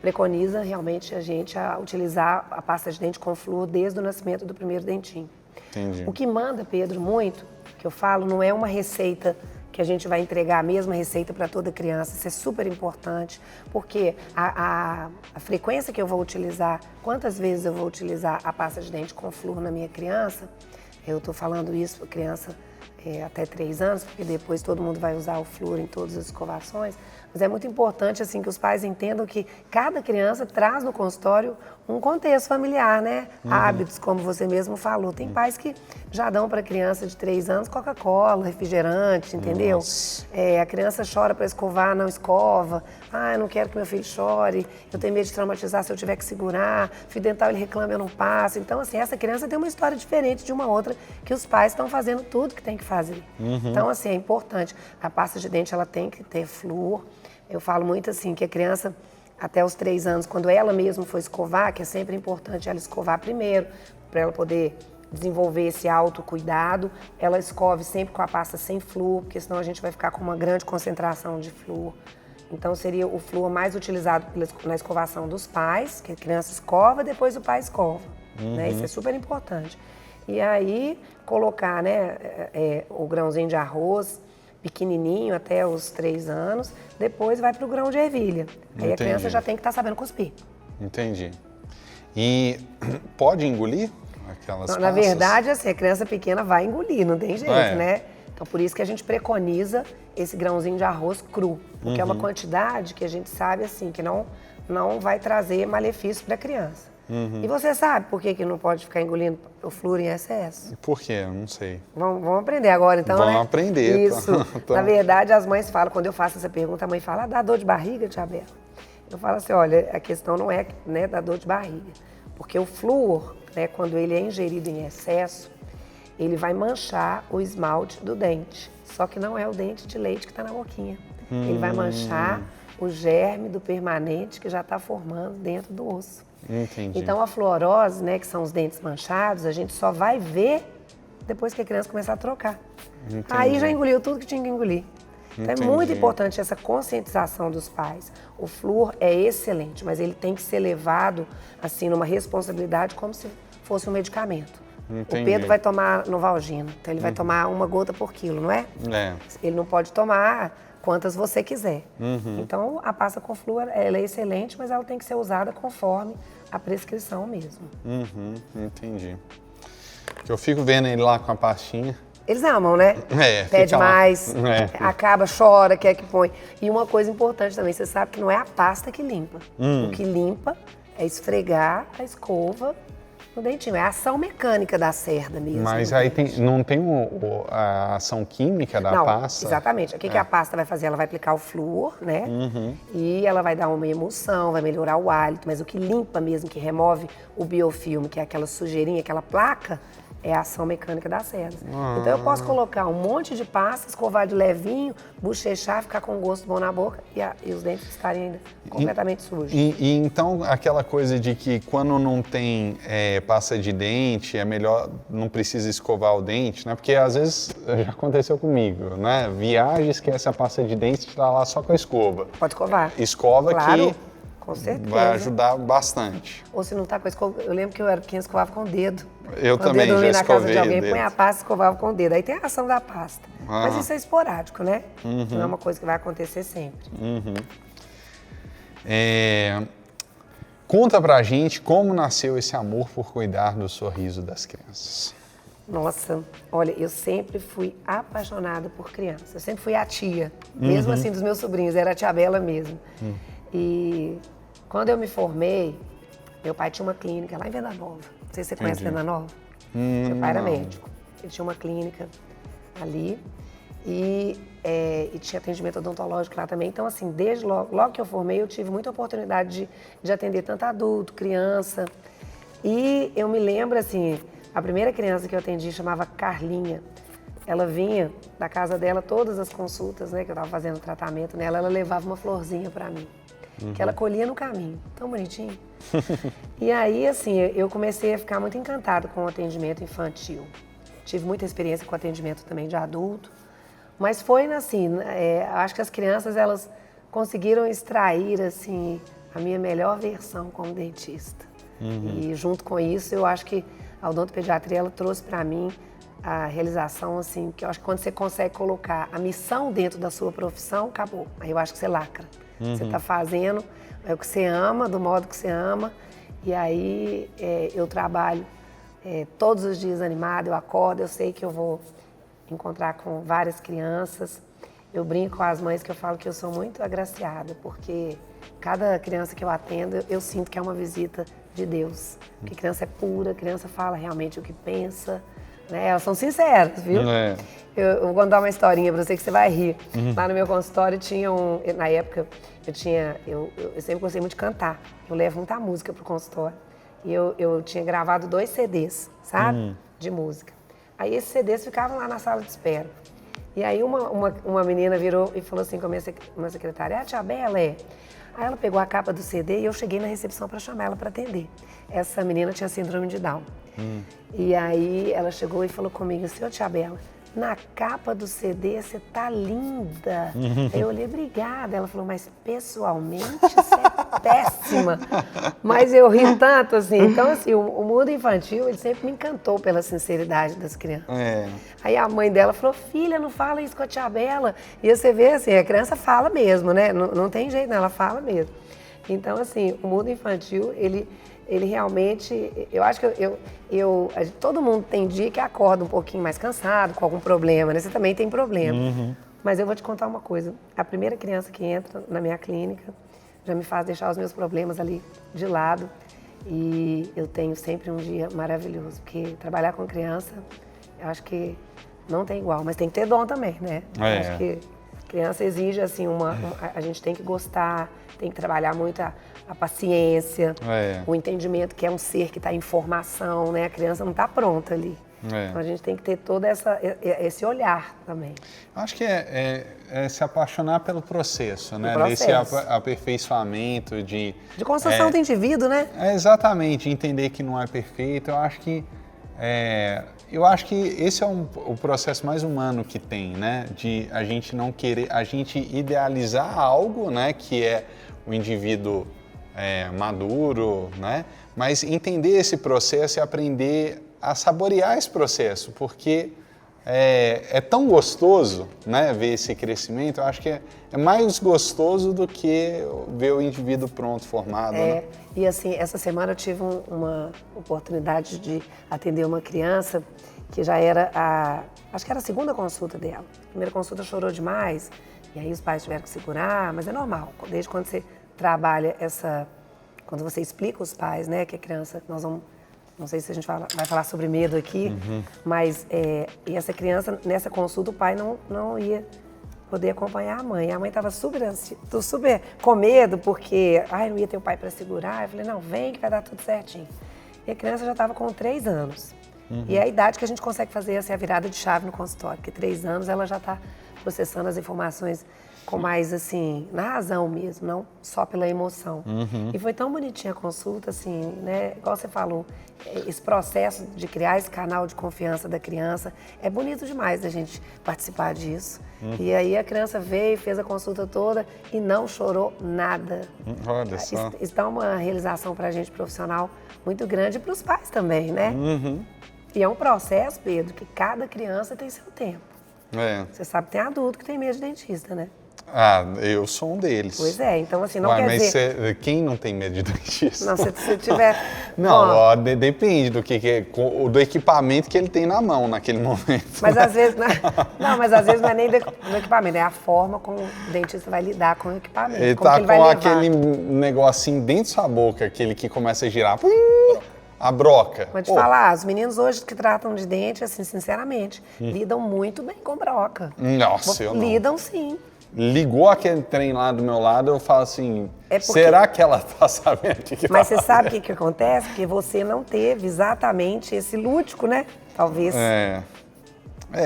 preconiza realmente a gente a utilizar a pasta de dente com flúor desde o nascimento do primeiro dentinho. Entendi. O que manda, Pedro, muito, que eu falo, não é uma receita que a gente vai entregar a mesma receita para toda criança. Isso é super importante, porque a frequência que eu vou utilizar, quantas vezes eu vou utilizar a pasta de dente com flúor na minha criança, eu estou falando isso para criança até 3 anos, porque depois todo mundo vai usar o flúor em todas as escovações, mas é muito importante assim que os pais entendam que cada criança traz no consultório um contexto familiar, né? Hábitos, como você mesmo falou. Tem pais que já dão para a criança de 3 anos Coca-Cola, refrigerante, entendeu? A criança chora para escovar, não escova. Eu não quero que meu filho chore, eu tenho medo de traumatizar se eu tiver que segurar. Fio dental ele reclama, eu não passo. Então, assim, essa criança tem uma história diferente de uma outra que os pais estão fazendo tudo que tem que fazer. Então, assim, é importante. A pasta de dente, ela tem que ter flúor. Eu falo muito assim, que a criança, até os 3 anos, quando ela mesma for escovar, que é sempre importante ela escovar primeiro, para ela poder desenvolver esse autocuidado, ela escove sempre com a pasta sem flúor, porque senão a gente vai ficar com uma grande concentração de flúor. Então seria o flúor mais utilizado na escovação dos pais, que a criança escova, depois o pai escova. Né? Isso é super importante. E aí colocar, né, o grãozinho de arroz pequenininho até os 3 anos, depois vai para o grão de ervilha. Aí a criança já tem que estar sabendo cuspir. Entendi. E pode engolir aquelas Na verdade, assim, a criança pequena vai engolir, não tem jeito, né? Então, por isso que a gente preconiza esse grãozinho de arroz cru, porque é uma quantidade que a gente sabe, assim, que não vai trazer malefício para a criança. E você sabe por que não pode ficar engolindo o flúor em excesso? Por quê? Eu não sei. Vamos aprender agora, então, Vamos aprender. Isso. Na verdade, as mães falam, quando eu faço essa pergunta, a mãe fala, dá dor de barriga, tia Bela? Eu falo assim, olha, a questão não é, né, da dor de barriga, porque o flúor, né, quando ele é ingerido em excesso, ele vai manchar o esmalte do dente. Só que não é o dente de leite que está na boquinha. Ele vai manchar o germe do permanente que já está formando dentro do osso. Entendi. Então a fluorose, né, que são os dentes manchados, a gente só vai ver depois que a criança começar a trocar. Entendi. Aí já engoliu tudo que tinha que engolir. Então é muito importante essa conscientização dos pais. O flúor é excelente, mas ele tem que ser levado assim numa responsabilidade como se fosse um medicamento. Entendi. O Pedro vai tomar Novalgina, então ele vai tomar 1 gota por quilo, não é? Ele não pode tomar quantas você quiser. Então a pasta com flúor ela é excelente, mas ela tem que ser usada conforme a prescrição mesmo. Entendi. Eu fico vendo ele lá com a pastinha. Eles amam, né? Pede mais, acaba, chora, quer que põe. E uma coisa importante também, você sabe que não é a pasta que limpa. O que limpa é esfregar a escova no dentinho. É a ação mecânica da cerda mesmo. Mas aí não tem a ação química da pasta? Exatamente. O que a pasta vai fazer? Ela vai aplicar o flúor, né? E ela vai dar uma emulsão, vai melhorar o hálito. Mas o que limpa mesmo, que remove o biofilme, que é aquela sujeirinha, aquela placa, é a ação mecânica das cerdas. Então eu posso colocar um monte de pasta, escovar de levinho, bochechar, ficar com um gosto bom na boca e os dentes estarem ainda completamente sujos. E então aquela coisa de que quando não tem pasta de dente, é melhor, não precisa escovar o dente, né? Porque às vezes já aconteceu comigo, né? Viagem, esquece a pasta de dente, tá lá só com a escova. Pode escovar. Escova, claro, que com certeza. vai ajudar bastante. Ou se não tá com a escova, eu lembro que eu era pequena, escovava com o dedo. Eu também já escovei na casa de alguém, o dedo. põe a pasta e escovava com o dedo. Aí tem a ação da pasta. Mas isso é esporádico, né? Não é uma coisa que vai acontecer sempre. Conta pra gente como nasceu esse amor por cuidar do sorriso das crianças. Nossa, olha, eu sempre fui apaixonada por criança. Eu sempre fui a tia, mesmo assim dos meus sobrinhos, era a tia Bela mesmo. E quando eu me formei, meu pai tinha uma clínica lá em Venda Nova. Não sei se você conhece Venda Nova. Meu pai era médico. Ele tinha uma clínica ali e tinha atendimento odontológico lá também. Então, assim, desde logo que eu formei, eu tive muita oportunidade de atender tanto adulto, criança. E eu me lembro, assim, a primeira criança que eu atendi chamava Carlinha. Ela vinha da casa dela, todas as consultas, né, que eu estava fazendo tratamento nela, ela levava uma florzinha para mim, que ela colhia no caminho. Tão bonitinho. E aí, assim, eu comecei a ficar muito encantada com o atendimento infantil. Tive muita experiência com atendimento também de adulto, mas foi assim, acho que as crianças, elas conseguiram extrair, assim, a minha melhor versão como dentista. E junto com isso, eu acho que a odontopediatria, ela trouxe para mim a realização, assim, que eu acho que quando você consegue colocar a missão dentro da sua profissão, acabou. Aí eu acho que você lacra. Você está fazendo o que você ama, do modo que você ama, e aí eu trabalho todos os dias animada, eu acordo, eu sei que eu vou encontrar com várias crianças. Eu brinco com as mães que eu falo que eu sou muito agraciada, porque cada criança que eu atendo, eu sinto que é uma visita de Deus. Porque criança é pura, criança fala realmente o que pensa, né? Elas são sinceras, viu? Eu vou contar uma historinha pra você que você vai rir. Lá no meu consultório tinha na época, eu sempre gostei muito de cantar. Eu levo muita música pro consultório. E eu tinha gravado 2 CDs, sabe? De música. Aí esses CDs ficavam lá na sala de espera. E aí uma menina virou e falou assim com a minha secretária, tia Bela, Aí ela pegou a capa do CD e eu cheguei na recepção para chamar ela para atender. Essa menina tinha síndrome de Down. E aí ela chegou e falou comigo assim, tia Bela, na capa do CD você tá linda. Aí eu olhei, obrigada. Ela falou, mas pessoalmente você é péssima. Mas eu ri tanto, assim. Então, assim, o mundo infantil, ele sempre me encantou pela sinceridade das crianças. Aí a mãe dela falou, filha, não fala isso com a tia Bela. E você vê, assim, a criança fala mesmo, né? Não tem jeito, não, ela fala mesmo. Então, assim, o mundo infantil, ele realmente, eu acho que todo mundo tem dia que acorda um pouquinho mais cansado, com algum problema, né? Você também tem problema. Mas eu vou te contar uma coisa. A primeira criança que entra na minha clínica já me faz deixar os meus problemas ali de lado. E eu tenho sempre um dia maravilhoso, porque trabalhar com criança, eu acho que não tem igual, mas tem que ter dom também, né? Eu acho que criança exige, assim, a gente tem que gostar, tem que trabalhar muito a paciência, o entendimento que é um ser que está em formação, né? A criança não está pronta ali. Então a gente tem que ter todo esse olhar também. Acho que é se apaixonar pelo processo, né? Processo. Desse aperfeiçoamento de construção do indivíduo, né? Exatamente, entender que não é perfeito. Eu acho que esse é o processo mais humano que tem, né? De a gente não querer, a gente idealizar algo, né? Que é o indivíduo maduro, né? Mas entender esse processo e aprender a saborear esse processo, porque é tão gostoso, né? Ver esse crescimento. Eu acho que é mais gostoso do que ver o indivíduo pronto, formado. Né? E assim, essa semana eu tive uma oportunidade de atender uma criança que já era acho que era a segunda consulta dela. A primeira consulta chorou demais, e aí os pais tiveram que segurar, mas é normal. Desde quando você trabalha quando você explica aos pais, né, que a criança, não sei se a gente vai falar sobre medo aqui, mas e essa criança, nessa consulta, o pai não ia poder acompanhar a mãe. A mãe estava super com medo, porque não ia ter o pai para segurar. Eu falei, não, vem que vai dar tudo certinho. E a criança já estava com 3 anos. E é a idade que a gente consegue fazer a virada de chave no consultório, porque 3 anos ela já está processando as informações com mais, assim, na razão mesmo, não só pela emoção. E foi tão bonitinha a consulta, assim, né? Igual você falou, esse processo de criar esse canal de confiança da criança, é bonito demais a gente participar disso. E aí a criança veio, fez a consulta toda e não chorou nada. Olha só. Isso dá uma realização pra gente profissional muito grande e pros pais também, né? E é um processo, Pedro, que cada criança tem seu tempo. Você sabe que tem adulto que tem medo de dentista, né? Ah, eu sou um deles. Pois é, então assim, não Ué, quer mas dizer... quem não tem medo de dentista? Não, se tiver... Não, ó, depende do do equipamento que ele tem na mão naquele momento. Mas às vezes... Não, mas às vezes não é nem do equipamento, é a forma como o dentista vai lidar com o equipamento. Ele como tá que ele vai com levar. aquele negocinho dentro da sua boca, aquele que começa a girar. A broca. Vou te falar, os meninos hoje que tratam de dente, assim, sinceramente, lidam muito bem com broca. Nossa, eu não. Lidam sim. Ligou aquele trem lá do meu lado, eu falo assim, É porque- será que ela tá sabendo o que Mas tá você sabe o que acontece? Porque você não teve exatamente esse lúdico, né? Talvez.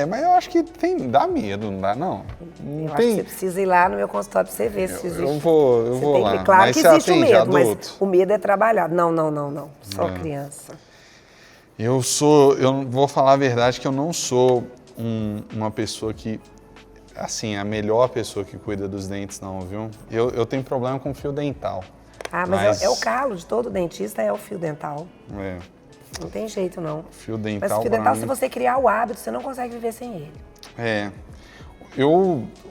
Mas eu acho que dá medo, não dá não? Não Eu acho que você precisa ir lá no meu consultório pra você ver se existe. Eu vou Você tem que lá. ver. Claro Mas que você existe o atende medo, mas adulto? o medo é trabalhado. Não. Só criança. Eu vou falar a verdade que eu não sou uma pessoa que, assim, a melhor pessoa que cuida dos dentes não, viu? Eu tenho problema com fio dental. Ah, mas é o calo de todo dentista, é o fio dental. É, Não tem jeito, não. fio dental Mas o fio pra dental, mim- se você criar o hábito, você não consegue viver sem ele.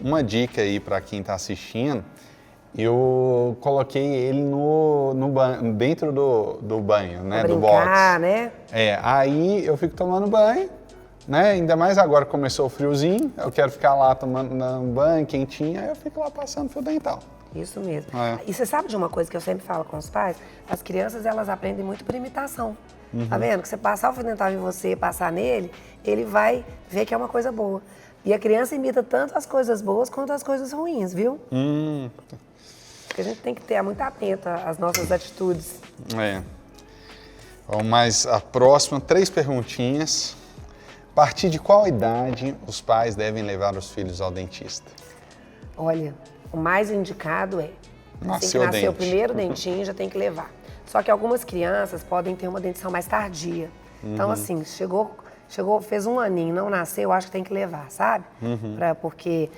Uma dica aí para quem tá assistindo, eu coloquei ele dentro do banho, né, Pra do brincar, box. né? Aí eu fico tomando banho, né, ainda mais agora que começou o friozinho, eu quero ficar lá tomando banho quentinho, aí eu fico lá passando fio dental. Isso mesmo. É. E você sabe de uma coisa que eu sempre falo com os pais? As crianças, elas aprendem muito por imitação. Tá vendo? Que você passar o fio dental em você, passar nele, ele vai ver que é uma coisa boa. E a criança imita tanto as coisas boas quanto as coisas ruins, viu? Porque a gente tem que ter muito atento às nossas atitudes. Bom, mas a próxima, 3 perguntinhas. A partir de qual idade os pais devem levar os filhos ao dentista? Olha, o mais indicado é Nasceu o o dente. primeiro dentinho, já tem que levar. Só que algumas crianças podem ter uma dentição mais tardia. Então, assim, chegou, fez 1 aninho, não nasceu, eu acho que tem que levar, sabe? Porque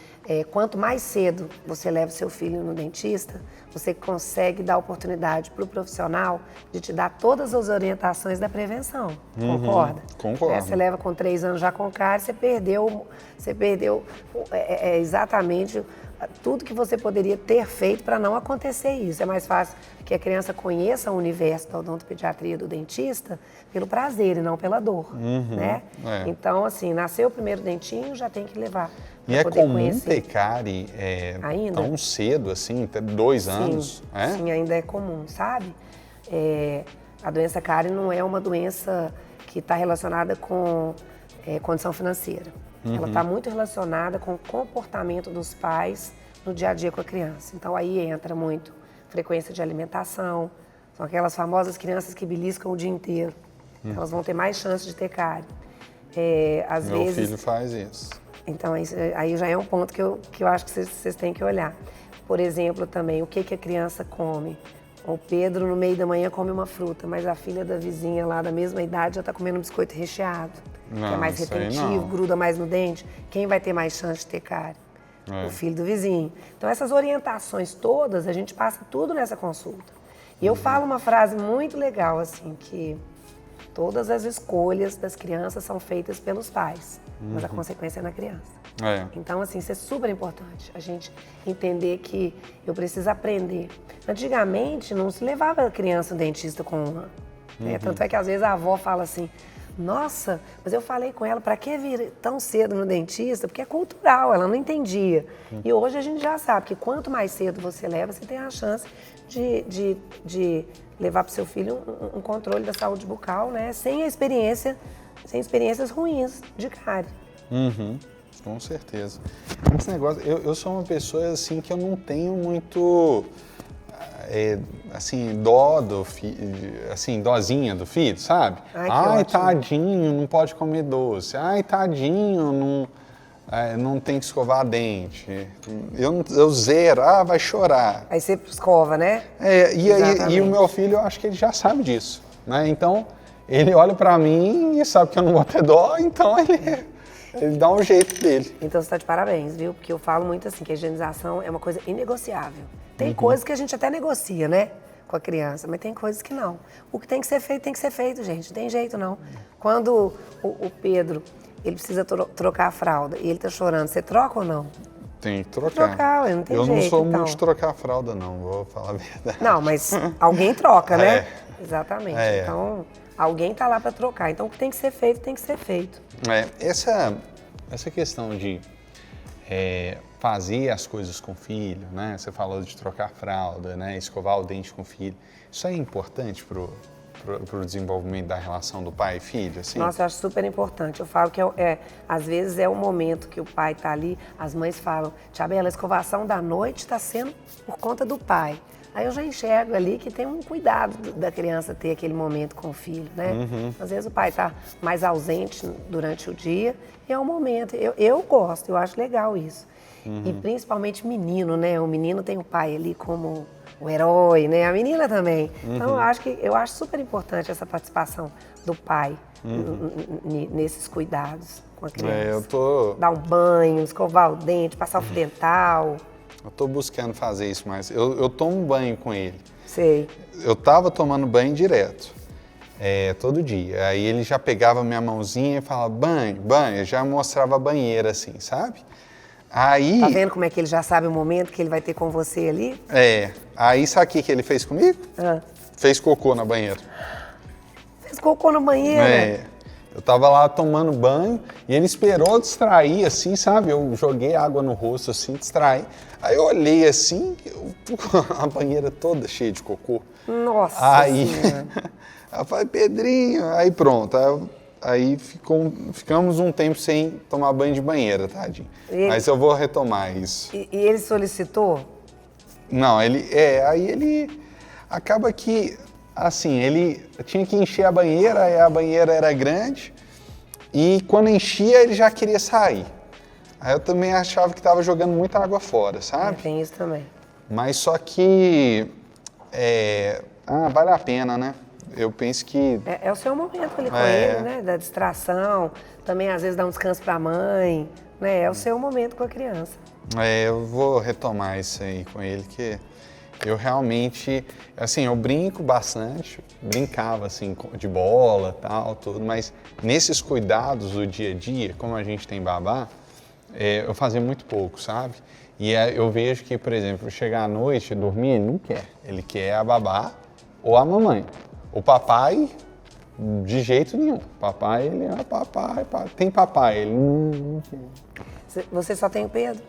quanto mais cedo você leva o seu filho no dentista, você consegue dar oportunidade para o profissional de te dar todas as orientações da prevenção. Concorda? Concordo. Você leva com 3 anos já com cárie, você perdeu exatamente tudo que você poderia ter feito para não acontecer isso. É mais fácil que a criança conheça o universo da odontopediatria do dentista pelo prazer e não pela dor, né? Então, assim, nasceu o primeiro dentinho, já tem que levar. E pra é poder comum conhecer. ter cárie Ainda? tão cedo, assim, até 2 anos? Sim, ainda é comum, sabe? A doença cárie não é uma doença que está relacionada com condição financeira. Ela está muito relacionada com o comportamento dos pais no dia a dia com a criança. Então aí entra muito frequência de alimentação, são aquelas famosas crianças que beliscam o dia inteiro. Elas vão ter mais chance de ter cárie. Às Meu vezes, filho faz isso. então, aí já é um ponto que eu acho que vocês têm que olhar. Por exemplo, também, o que a criança come? O Pedro, no meio da manhã, come uma fruta, mas a filha da vizinha lá da mesma idade já está comendo um biscoito recheado, que é Não, mais isso aí retentivo, não. gruda mais no dente. Quem vai ter mais chance de ter cárie? O filho do vizinho. Então, essas orientações todas, a gente passa tudo nessa consulta. E eu falo uma frase muito legal, assim, que todas as escolhas das crianças são feitas pelos pais, mas a consequência é na criança. Então, assim, isso é super importante, a gente entender que eu preciso aprender. Antigamente, não se levava a criança no dentista com 1 ano. Né? Tanto é que, às vezes, a avó fala assim, nossa, mas eu falei com ela, para que vir tão cedo no dentista? Porque é cultural, ela não entendia. E hoje a gente já sabe que quanto mais cedo você leva, você tem a chance de levar para o seu filho um controle da saúde bucal, né? Sem experiências ruins de cárie. Com certeza. Esse negócio, eu sou uma pessoa assim que eu não tenho muito assim, dozinha do filho, sabe? Ai, que Ai, ótimo. tadinho, não pode comer doce. Ai, tadinho, não tem que escovar dente. Eu zero, vai chorar. Aí você escova, né? E Exatamente. o meu filho, eu acho que ele já sabe disso, né? Então, ele olha pra mim e sabe que eu não vou ter dó, então ele dá um jeito dele. Então você está de parabéns, viu? Porque eu falo muito assim, que a higienização é uma coisa inegociável. Tem coisas que a gente até negocia, né? Com a criança, mas tem coisas que não. O que tem que ser feito, gente. Não tem jeito, não. Quando o Pedro ele precisa trocar a fralda e ele tá chorando, você troca ou não? Tem que trocar. Trocar, não tem eu jeito, não sou então. muito de trocar a fralda, não, vou falar a verdade. Não, mas alguém troca, né? É. Exatamente. É. Então, alguém tá lá para trocar. Então, o que tem que ser feito, tem que ser feito. Essa questão de fazer as coisas com o filho, né? Você falou de trocar fralda, né? Escovar o dente com o filho. Isso é importante pro desenvolvimento da relação do pai e filho, assim? Nossa, eu acho super importante. Eu falo que às vezes é o momento que o pai tá ali, as mães falam, Tia Bela, a escovação da noite está sendo por conta do pai. Aí eu já enxergo ali que tem um cuidado da criança ter aquele momento com o filho, né? Às vezes o pai está mais ausente durante o dia e é um momento. Eu gosto, eu acho legal isso. E principalmente menino, né? O menino tem o pai ali como o herói, né? A menina também. Então eu acho super importante essa participação do pai nesses cuidados com a criança. Dar um banho, escovar o dente, passar o fio dental. Eu tô buscando fazer isso mais. Eu tomo banho com ele. Sei. Eu tava tomando banho direto, todo dia. Aí ele já pegava minha mãozinha e falava, banho, banho. Eu já mostrava a banheira assim, sabe? Aí... Tá vendo como é que ele já sabe o momento que ele vai ter com você ali? Aí sabe o que ele fez comigo? Fez cocô na banheira. Fez cocô na banheira? Eu tava lá tomando banho e ele esperou distrair, assim, sabe? Eu joguei água no rosto, assim, distraí. Aí eu olhei assim, a banheira toda cheia de cocô. Nossa Aí Senhora. eu falei, Pedrinho, aí pronto. Aí ficamos um tempo sem tomar banho de banheira, tadinho. Mas eu vou retomar isso. E ele solicitou? Não, aí ele acaba que, assim, ele tinha que encher a banheira, aí a banheira era grande, e quando enchia ele já queria sair. Aí eu também achava que estava jogando muita água fora, sabe? Tem isso também. Mas só que, vale a pena, né? Eu penso que... É o seu momento ali com ele, né? Da distração, também às vezes dá um descanso pra mãe, né? É o seu momento com a criança. Eu vou retomar isso aí com ele, que eu realmente, assim, eu brinco bastante, brincava, assim, de bola, tal, tudo, mas nesses cuidados do dia a dia, como a gente tem babá, eu fazia muito pouco, sabe? E eu vejo que, por exemplo, chegar à noite, dormir, ele não quer. Ele quer a babá ou a mamãe. O papai, de jeito nenhum. Papai, ele é papai. Tem papai, ele não quer. Você só tem o Pedro?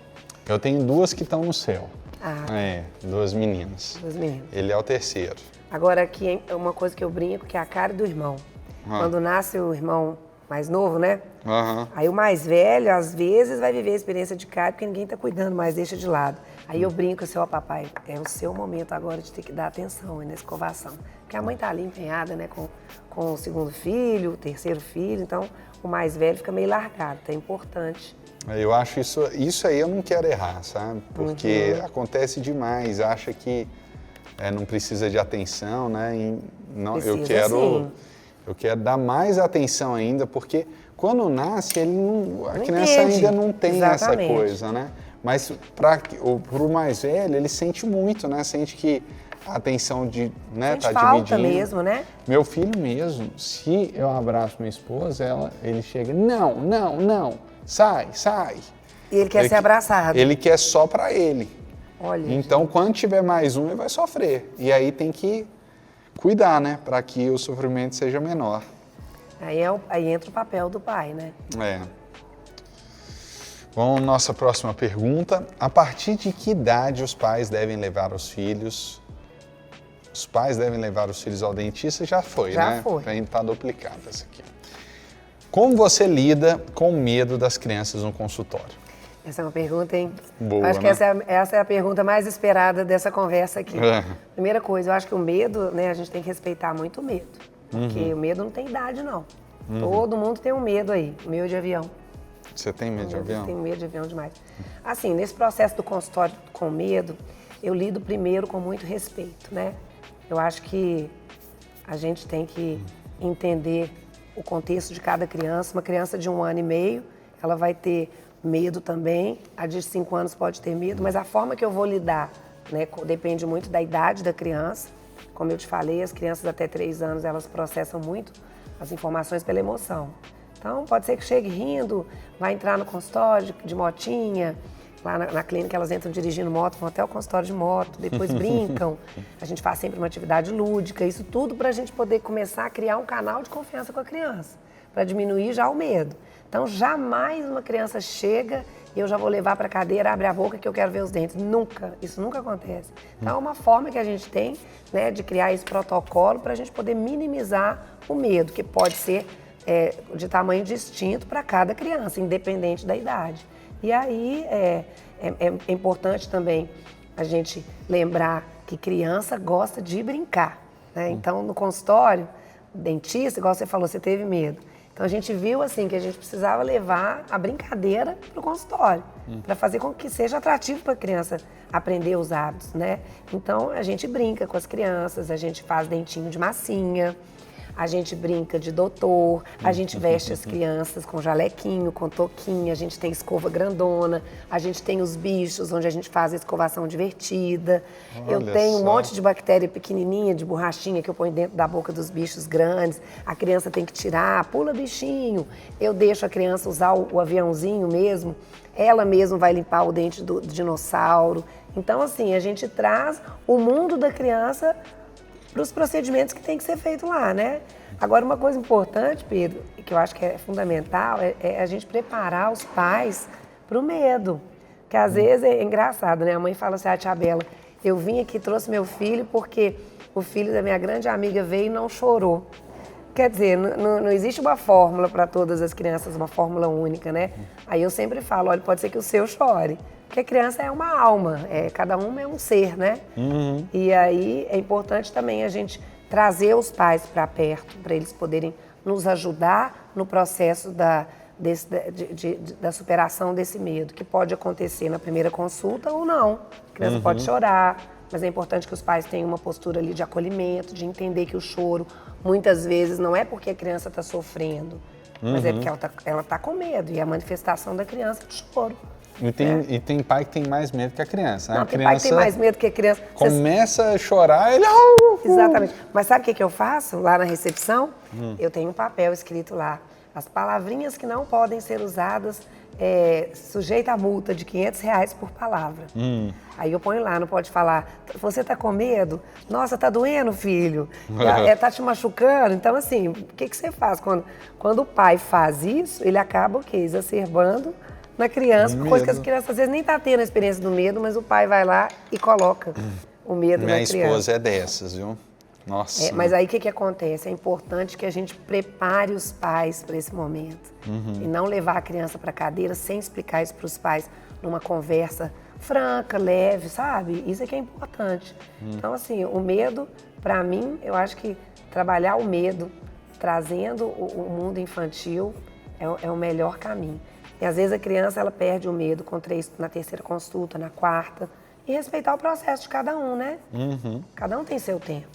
Eu tenho duas que estão no céu. 2 meninas. 2 meninas. Ele é o terceiro. Agora, aqui é uma coisa que eu brinco, que é a cara do irmão. Quando nasce o irmão mais novo, né? Aí o mais velho, às vezes, vai viver a experiência de cara, porque ninguém tá cuidando mais, deixa de lado. Aí eu brinco assim, papai, é o seu momento agora de ter que dar atenção na escovação. Porque a mãe tá ali empenhada, né, com o segundo filho, o terceiro filho, então o mais velho fica meio largado, é importante. Eu acho isso aí eu não quero errar, sabe? Porque acontece demais, acha que não precisa de atenção, né? Eu quero dar mais atenção ainda, porque quando nasce, a criança ainda não tem essa coisa, né? Mas pro mais velho, ele sente muito, né? Sente que a atenção tá falta dividindo. Mesmo, né? Meu filho mesmo, se eu abraço minha esposa, ele chega, não, sai. E ele quer ser abraçado. Ele quer só pra ele. Olha, então, quando tiver mais um, ele vai sofrer. E aí tem que cuidar, né? Para que o sofrimento seja menor. Aí entra o papel do pai, né? Vamos à nossa próxima pergunta. A partir de que idade os pais devem levar os filhos? Os pais devem levar os filhos ao dentista? Já foi, né? Já foi. A gente tá duplicado essa aqui. Como você lida com o medo das crianças no consultório? Essa é uma pergunta, hein? Boa, acho que essa é a pergunta mais esperada dessa conversa aqui. Primeira coisa, eu acho que o medo, né, a gente tem que respeitar muito o medo. Porque o medo não tem idade, não. Todo mundo tem um medo aí. Medo de avião. Você tem medo de avião? Eu tenho medo de avião demais. Assim, nesse processo do consultório com medo, eu lido primeiro com muito respeito, né? Eu acho que a gente tem que entender o contexto de cada criança. Uma criança de 1 ano e meio, ela vai ter medo também. A de 5 anos pode ter medo, mas a forma que eu vou lidar, né, depende muito da idade da criança. Como eu te falei, as crianças até 3 anos, elas processam muito as informações pela emoção. Então, pode ser que chegue rindo, vai entrar no consultório de motinha, lá na clínica elas entram dirigindo moto, vão até o consultório de moto, depois brincam. A gente faz sempre uma atividade lúdica, isso tudo para a gente poder começar a criar um canal de confiança com a criança, para diminuir já o medo. Então, jamais uma criança chega e eu já vou levar para a cadeira, abre a boca que eu quero ver os dentes. Nunca, isso nunca acontece. Então, é uma forma que a gente tem, né, de criar esse protocolo para a gente poder minimizar o medo, que pode ser de tamanho distinto para cada criança, independente da idade. E aí é importante também a gente lembrar que criança gosta de brincar, né? Então, no consultório, dentista, igual você falou, você teve medo. Então, a gente viu assim que a gente precisava levar a brincadeira para o consultório, para fazer com que seja atrativo para a criança aprender os hábitos, né? Então, a gente brinca com as crianças, a gente faz dentinho de massinha, a gente brinca de doutor, a gente veste as crianças com jalequinho, com touquinha, a gente tem escova grandona, a gente tem os bichos, onde a gente faz a escovação divertida. Eu tenho um monte de bactéria pequenininha, de borrachinha, que eu ponho dentro da boca dos bichos grandes. A criança tem que tirar, pula bichinho. Eu deixo a criança usar o aviãozinho mesmo, ela mesma vai limpar o dente do dinossauro. Então, assim, a gente traz o mundo da criança para os procedimentos que tem que ser feito lá, né? Agora, uma coisa importante, Pedro, que eu acho que é fundamental, é a gente preparar os pais para o medo. Que às vezes é engraçado, né? A mãe fala assim, tia Bela, eu vim aqui, trouxe meu filho porque o filho da minha grande amiga veio e não chorou. Quer dizer, não existe uma fórmula para todas as crianças, uma fórmula única, né? Aí eu sempre falo, olha, pode ser que o seu chore. Porque a criança é uma alma, cada um é um ser, né? E aí é importante também a gente trazer os pais para perto, para eles poderem nos ajudar no processo da superação desse medo, que pode acontecer na primeira consulta ou não. A criança pode chorar, mas é importante que os pais tenham uma postura ali de acolhimento, de entender que o choro, muitas vezes, não é porque a criança está sofrendo, mas é porque ela está com medo, e é a manifestação da criança é o choro. E tem pai que tem mais medo que a criança. Não, a tem criança pai que tem mais medo que a criança. Começa a chorar, ele... Exatamente. Mas sabe o que eu faço lá na recepção? Eu tenho um papel escrito lá. As palavrinhas que não podem ser usadas sujeita a multa de R$500 por palavra. Aí eu ponho lá, não pode falar, você tá com medo? Nossa, tá doendo, filho? Tá te machucando? Então, assim, o que você faz? Quando o pai faz isso, ele acaba o quê? Exacerbando na criança, coisa que as crianças às vezes nem tá tendo a experiência do medo, mas o pai vai lá e coloca o medo na criança. Minha esposa é dessas, viu? Nossa. Mas aí o que acontece? É importante que a gente prepare os pais para esse momento. E não levar a criança para a cadeira sem explicar isso para os pais numa conversa franca, leve, sabe? Isso é que é importante. Então, assim, o medo, para mim, eu acho que trabalhar o medo, trazendo o mundo infantil, é o melhor caminho. E às vezes a criança ela perde o medo na terceira consulta, na quarta, e respeitar o processo de cada um, né? Cada um tem seu tempo.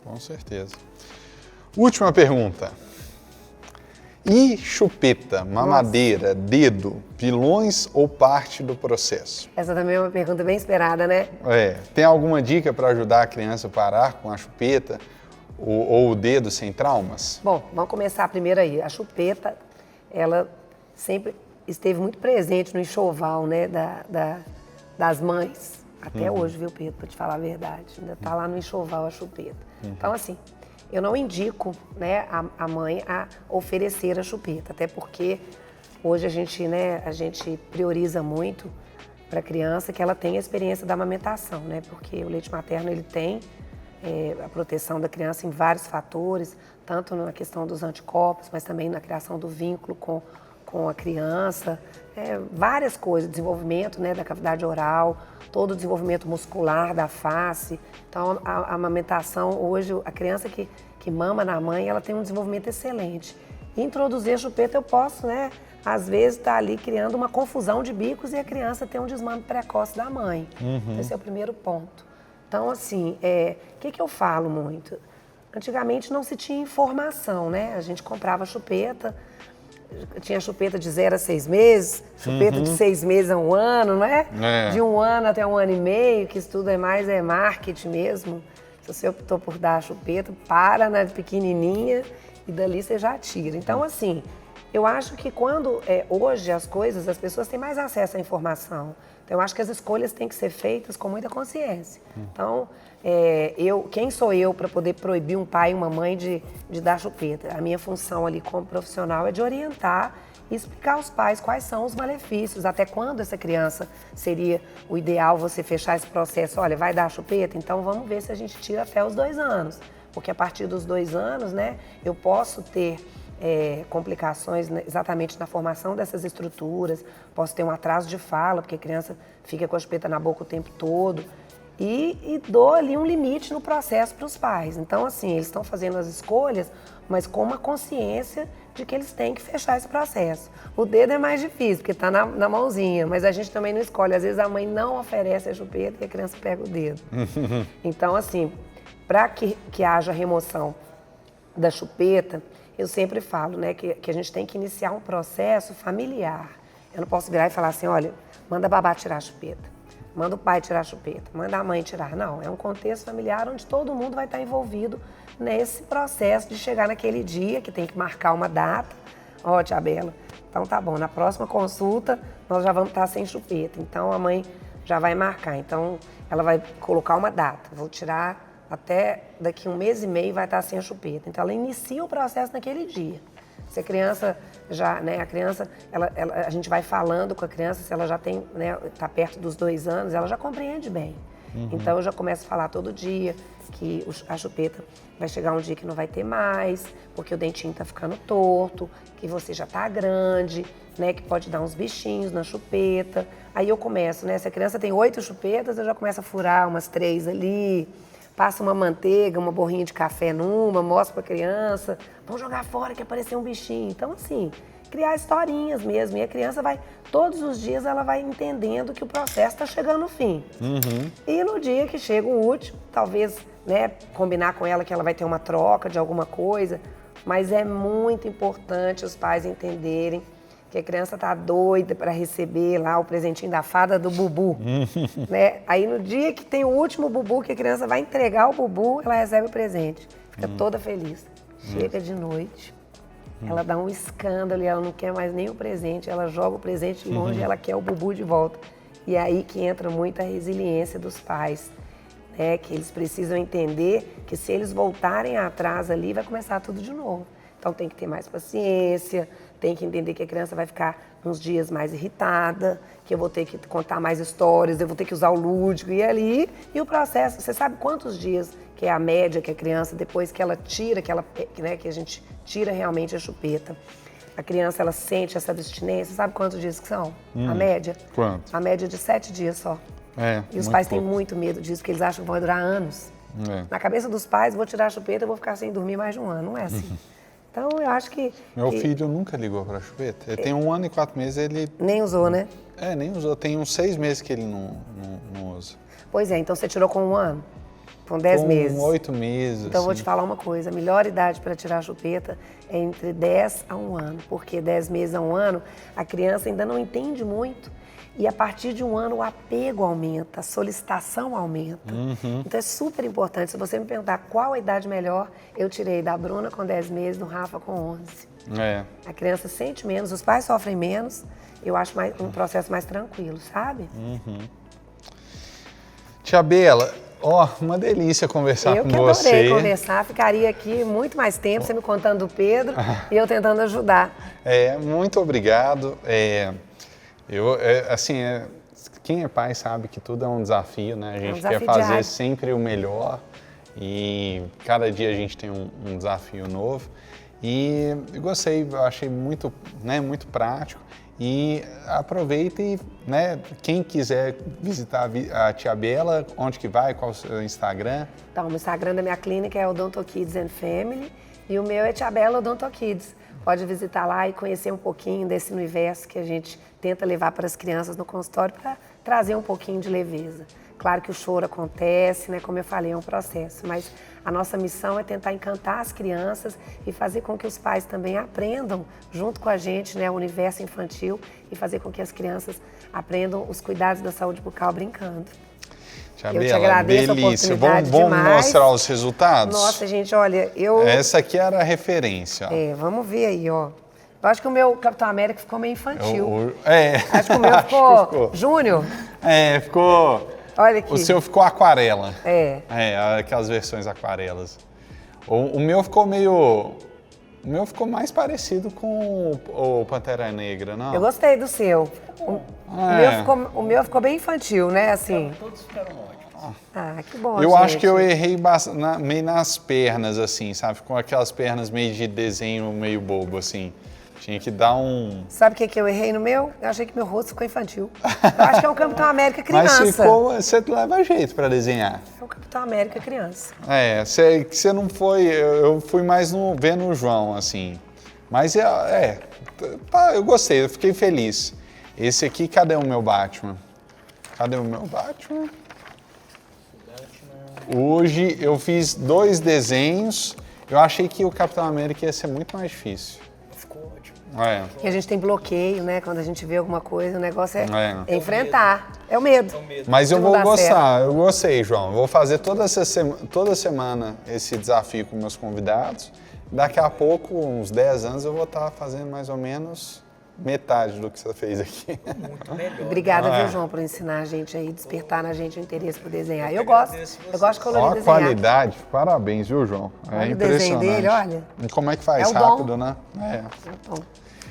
Com certeza. Última pergunta. E chupeta, mamadeira, dedo, pilões ou parte do processo? Essa também é uma pergunta bem esperada, né? Tem alguma dica para ajudar a criança a parar com a chupeta ou o dedo sem traumas? Bom, vamos começar primeiro aí. A chupeta, ela sempre esteve muito presente no enxoval, né, das mães. Até hoje, viu, Pedro, para te falar a verdade. Ainda está lá no enxoval a chupeta. Então, assim, eu não indico, né, a mãe a oferecer a chupeta, até porque hoje a gente prioriza muito para a criança que ela tenha a experiência da amamentação, né, porque o leite materno ele tem a proteção da criança em vários fatores, tanto na questão dos anticorpos, mas também na criação do vínculo com a criança, várias coisas, desenvolvimento, né, da cavidade oral, todo o desenvolvimento muscular da face. Então, a amamentação, hoje, a criança que mama na mãe, ela tem um desenvolvimento excelente. E introduzir a chupeta, eu posso, né, às vezes, estar ali criando uma confusão de bicos e a criança ter um desmame precoce da mãe. Esse é o primeiro ponto. Então, assim, o que eu falo muito? Antigamente não se tinha informação, né? A gente comprava chupeta, tinha chupeta de 0 a 6 meses, chupeta de 6 meses a 1 ano, não é? De 1 ano até 1 ano e meio, que isso tudo é marketing mesmo. Se você optou por dar a chupeta, para na pequenininha e dali você já tira. Então, assim, eu acho que quando hoje as pessoas têm mais acesso à informação. Então, eu acho que as escolhas têm que ser feitas com muita consciência. Então, quem sou eu para poder proibir um pai e uma mãe de dar chupeta? A minha função ali como profissional é de orientar e explicar aos pais quais são os malefícios, até quando essa criança seria o ideal você fechar esse processo. Olha, vai dar chupeta? Então vamos ver se a gente tira até os 2 anos. Porque a partir dos 2 anos, né, eu posso ter complicações, né, exatamente na formação dessas estruturas, posso ter um atraso de fala, porque a criança fica com a chupeta na boca o tempo todo. E dou ali um limite no processo para os pais. Então, assim, eles estão fazendo as escolhas, mas com uma consciência de que eles têm que fechar esse processo. O dedo é mais difícil, porque está na mãozinha, mas a gente também não escolhe. Às vezes a mãe não oferece a chupeta e a criança pega o dedo. Então, assim, para que haja remoção da chupeta, eu sempre falo, né, que a gente tem que iniciar um processo familiar. Eu não posso virar e falar assim, olha, manda a babá tirar a chupeta. Manda o pai tirar a chupeta, manda a mãe tirar. Não, é um contexto familiar onde todo mundo vai estar envolvido nesse processo de chegar naquele dia, que tem que marcar uma data. Ó, tia Bela, então tá bom, na próxima consulta nós já vamos estar sem chupeta. Então a mãe já vai marcar, então ela vai colocar uma data. Vou tirar até daqui 1 mês e meio vai estar sem a chupeta. Então ela inicia o processo naquele dia. Se a criança já, né, a gente vai falando com a criança, se ela já tem, né, tá perto dos 2 anos, ela já compreende bem. Então eu já começo a falar todo dia que a chupeta vai chegar um dia que não vai ter mais, porque o dentinho tá ficando torto, que você já tá grande, né, que pode dar uns bichinhos na chupeta. Aí eu começo, né, se a criança tem 8 chupetas, eu já começo a furar umas 3 ali. Passa uma manteiga, uma borrinha de café numa, mostra pra criança, vamos jogar fora que apareceu um bichinho. Então, assim, criar historinhas mesmo. E a criança vai, todos os dias ela vai entendendo que o processo está chegando no fim. E no dia que chega o último, talvez, né, combinar com ela que ela vai ter uma troca de alguma coisa, mas é muito importante os pais entenderem que a criança tá doida para receber lá o presentinho da fada do bubu, né? Aí no dia que tem o último bubu, que a criança vai entregar o bubu, ela recebe o presente. Fica toda feliz. Chega de noite, ela dá um escândalo e ela não quer mais nem o presente, ela joga o presente longe e ela quer o bubu de volta. E é aí que entra muita resiliência dos pais, né? Que eles precisam entender que se eles voltarem atrás ali, vai começar tudo de novo. Então tem que ter mais paciência, tem que entender que a criança vai ficar uns dias mais irritada, que eu vou ter que contar mais histórias, eu vou ter que usar o lúdico e ali. E o processo, você sabe quantos dias que é a média que a criança, depois que ela tira, né, que a gente tira realmente a chupeta, a criança ela sente essa abstinência, sabe quantos dias que são? A média? Quanto? A média de 7 dias só. E os pais têm muito medo disso, porque eles acham que vai durar anos. Na cabeça dos pais, vou tirar a chupeta, eu vou ficar sem dormir mais de 1 ano. Não é assim. Então, eu acho que... Meu filho nunca ligou para a chupeta. Ele tem 1 ano e 4 meses, ele... Nem usou, né? Nem usou. Tem uns 6 meses que ele não usa. Pois é, então você tirou com 1 ano? Com 10 meses? Com 8 meses. Então, eu vou te falar uma coisa. A melhor idade para tirar a chupeta é entre 10 a 1 ano. Porque 10 meses a 1 ano, a criança ainda não entende muito. E a partir de 1 ano, o apego aumenta, a solicitação aumenta. Então, é super importante. Se você me perguntar qual a idade melhor, eu tirei da Bruna com 10 meses, do Rafa com 11. A criança sente menos, os pais sofrem menos. Eu acho um processo mais tranquilo, sabe? Tia Bela, uma delícia conversar com você. Eu que adorei conversar, ficaria aqui muito mais tempo, você me contando do Pedro e eu tentando ajudar. Muito obrigado. Quem é pai sabe que tudo é um desafio, né? A gente quer fazer diário. Sempre o melhor e cada dia a gente tem um desafio novo. E eu gostei, eu achei muito, né, muito prático. E aproveite, né, quem quiser visitar a Tia Bela, onde que vai, qual o seu Instagram? Então, o Instagram da minha clínica é Odonto Kids and Family e o meu é Tia Bela Odonto Kids. Pode visitar lá e conhecer um pouquinho desse universo que a gente tenta levar para as crianças no consultório para trazer um pouquinho de leveza. Claro que o choro acontece, né? Como eu falei, é um processo, mas a nossa missão é tentar encantar as crianças e fazer com que os pais também aprendam, junto com a gente, né, o universo infantil e fazer com que as crianças aprendam os cuidados da saúde bucal brincando. Tia Eu te Bela, agradeço a delícia. oportunidade Vamos demais. mostrar os resultados? Nossa, gente, olha, eu... Essa aqui era a referência. Ó. vamos ver aí, ó. Eu acho que o meu Capitão América ficou meio infantil. Acho que o meu acho que ficou Júnior. Ficou... Olha aqui. O seu ficou aquarela. É. Aquelas versões aquarelas. O meu ficou meio... O meu ficou mais parecido com o Pantera Negra, não? Eu gostei do seu. O meu ficou bem infantil, né? Assim. Todos ficaram ótimos. Ah, que bom, Eu gente. acho que eu errei meio nas pernas, assim, sabe? Com aquelas pernas meio de desenho, meio bobo, assim. Tinha que dar um... Sabe o que eu errei no meu? Eu achei que meu rosto ficou infantil. Eu acho que é um Capitão América criança. Mas ficou... Você leva jeito pra desenhar. É um Capitão América criança. Você não foi... Eu fui mais vendo o João, assim. Mas eu gostei, eu fiquei feliz. Esse aqui, cadê o meu Batman? Cadê o meu Batman? Hoje eu fiz 2 desenhos. Eu achei que o Capitão América ia ser muito mais difícil. Ficou ótimo. E a gente tem bloqueio, né? Quando a gente vê alguma coisa, o negócio é enfrentar. É o medo. Mas eu de não vou dar gostar, certo. eu gostei, João. Eu vou fazer toda semana esse desafio com meus convidados. Daqui a pouco, uns 10 anos, eu vou estar fazendo mais ou menos metade do que você fez aqui. Muito melhor. Obrigada, viu, João, por ensinar a gente aí, despertar na gente o interesse por desenhar. Eu gosto de colorir Ó a desenhar. qualidade, parabéns, viu, João? Olha o desenho dele, olha. E como é que faz? É o dom. Rápido, né? Então,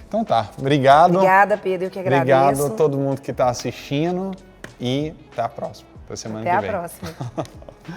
Então tá, obrigado. obrigada, Pedro, eu que agradeço. Obrigado a todo mundo que está assistindo e até a próxima, até semana Até que vem. a próxima.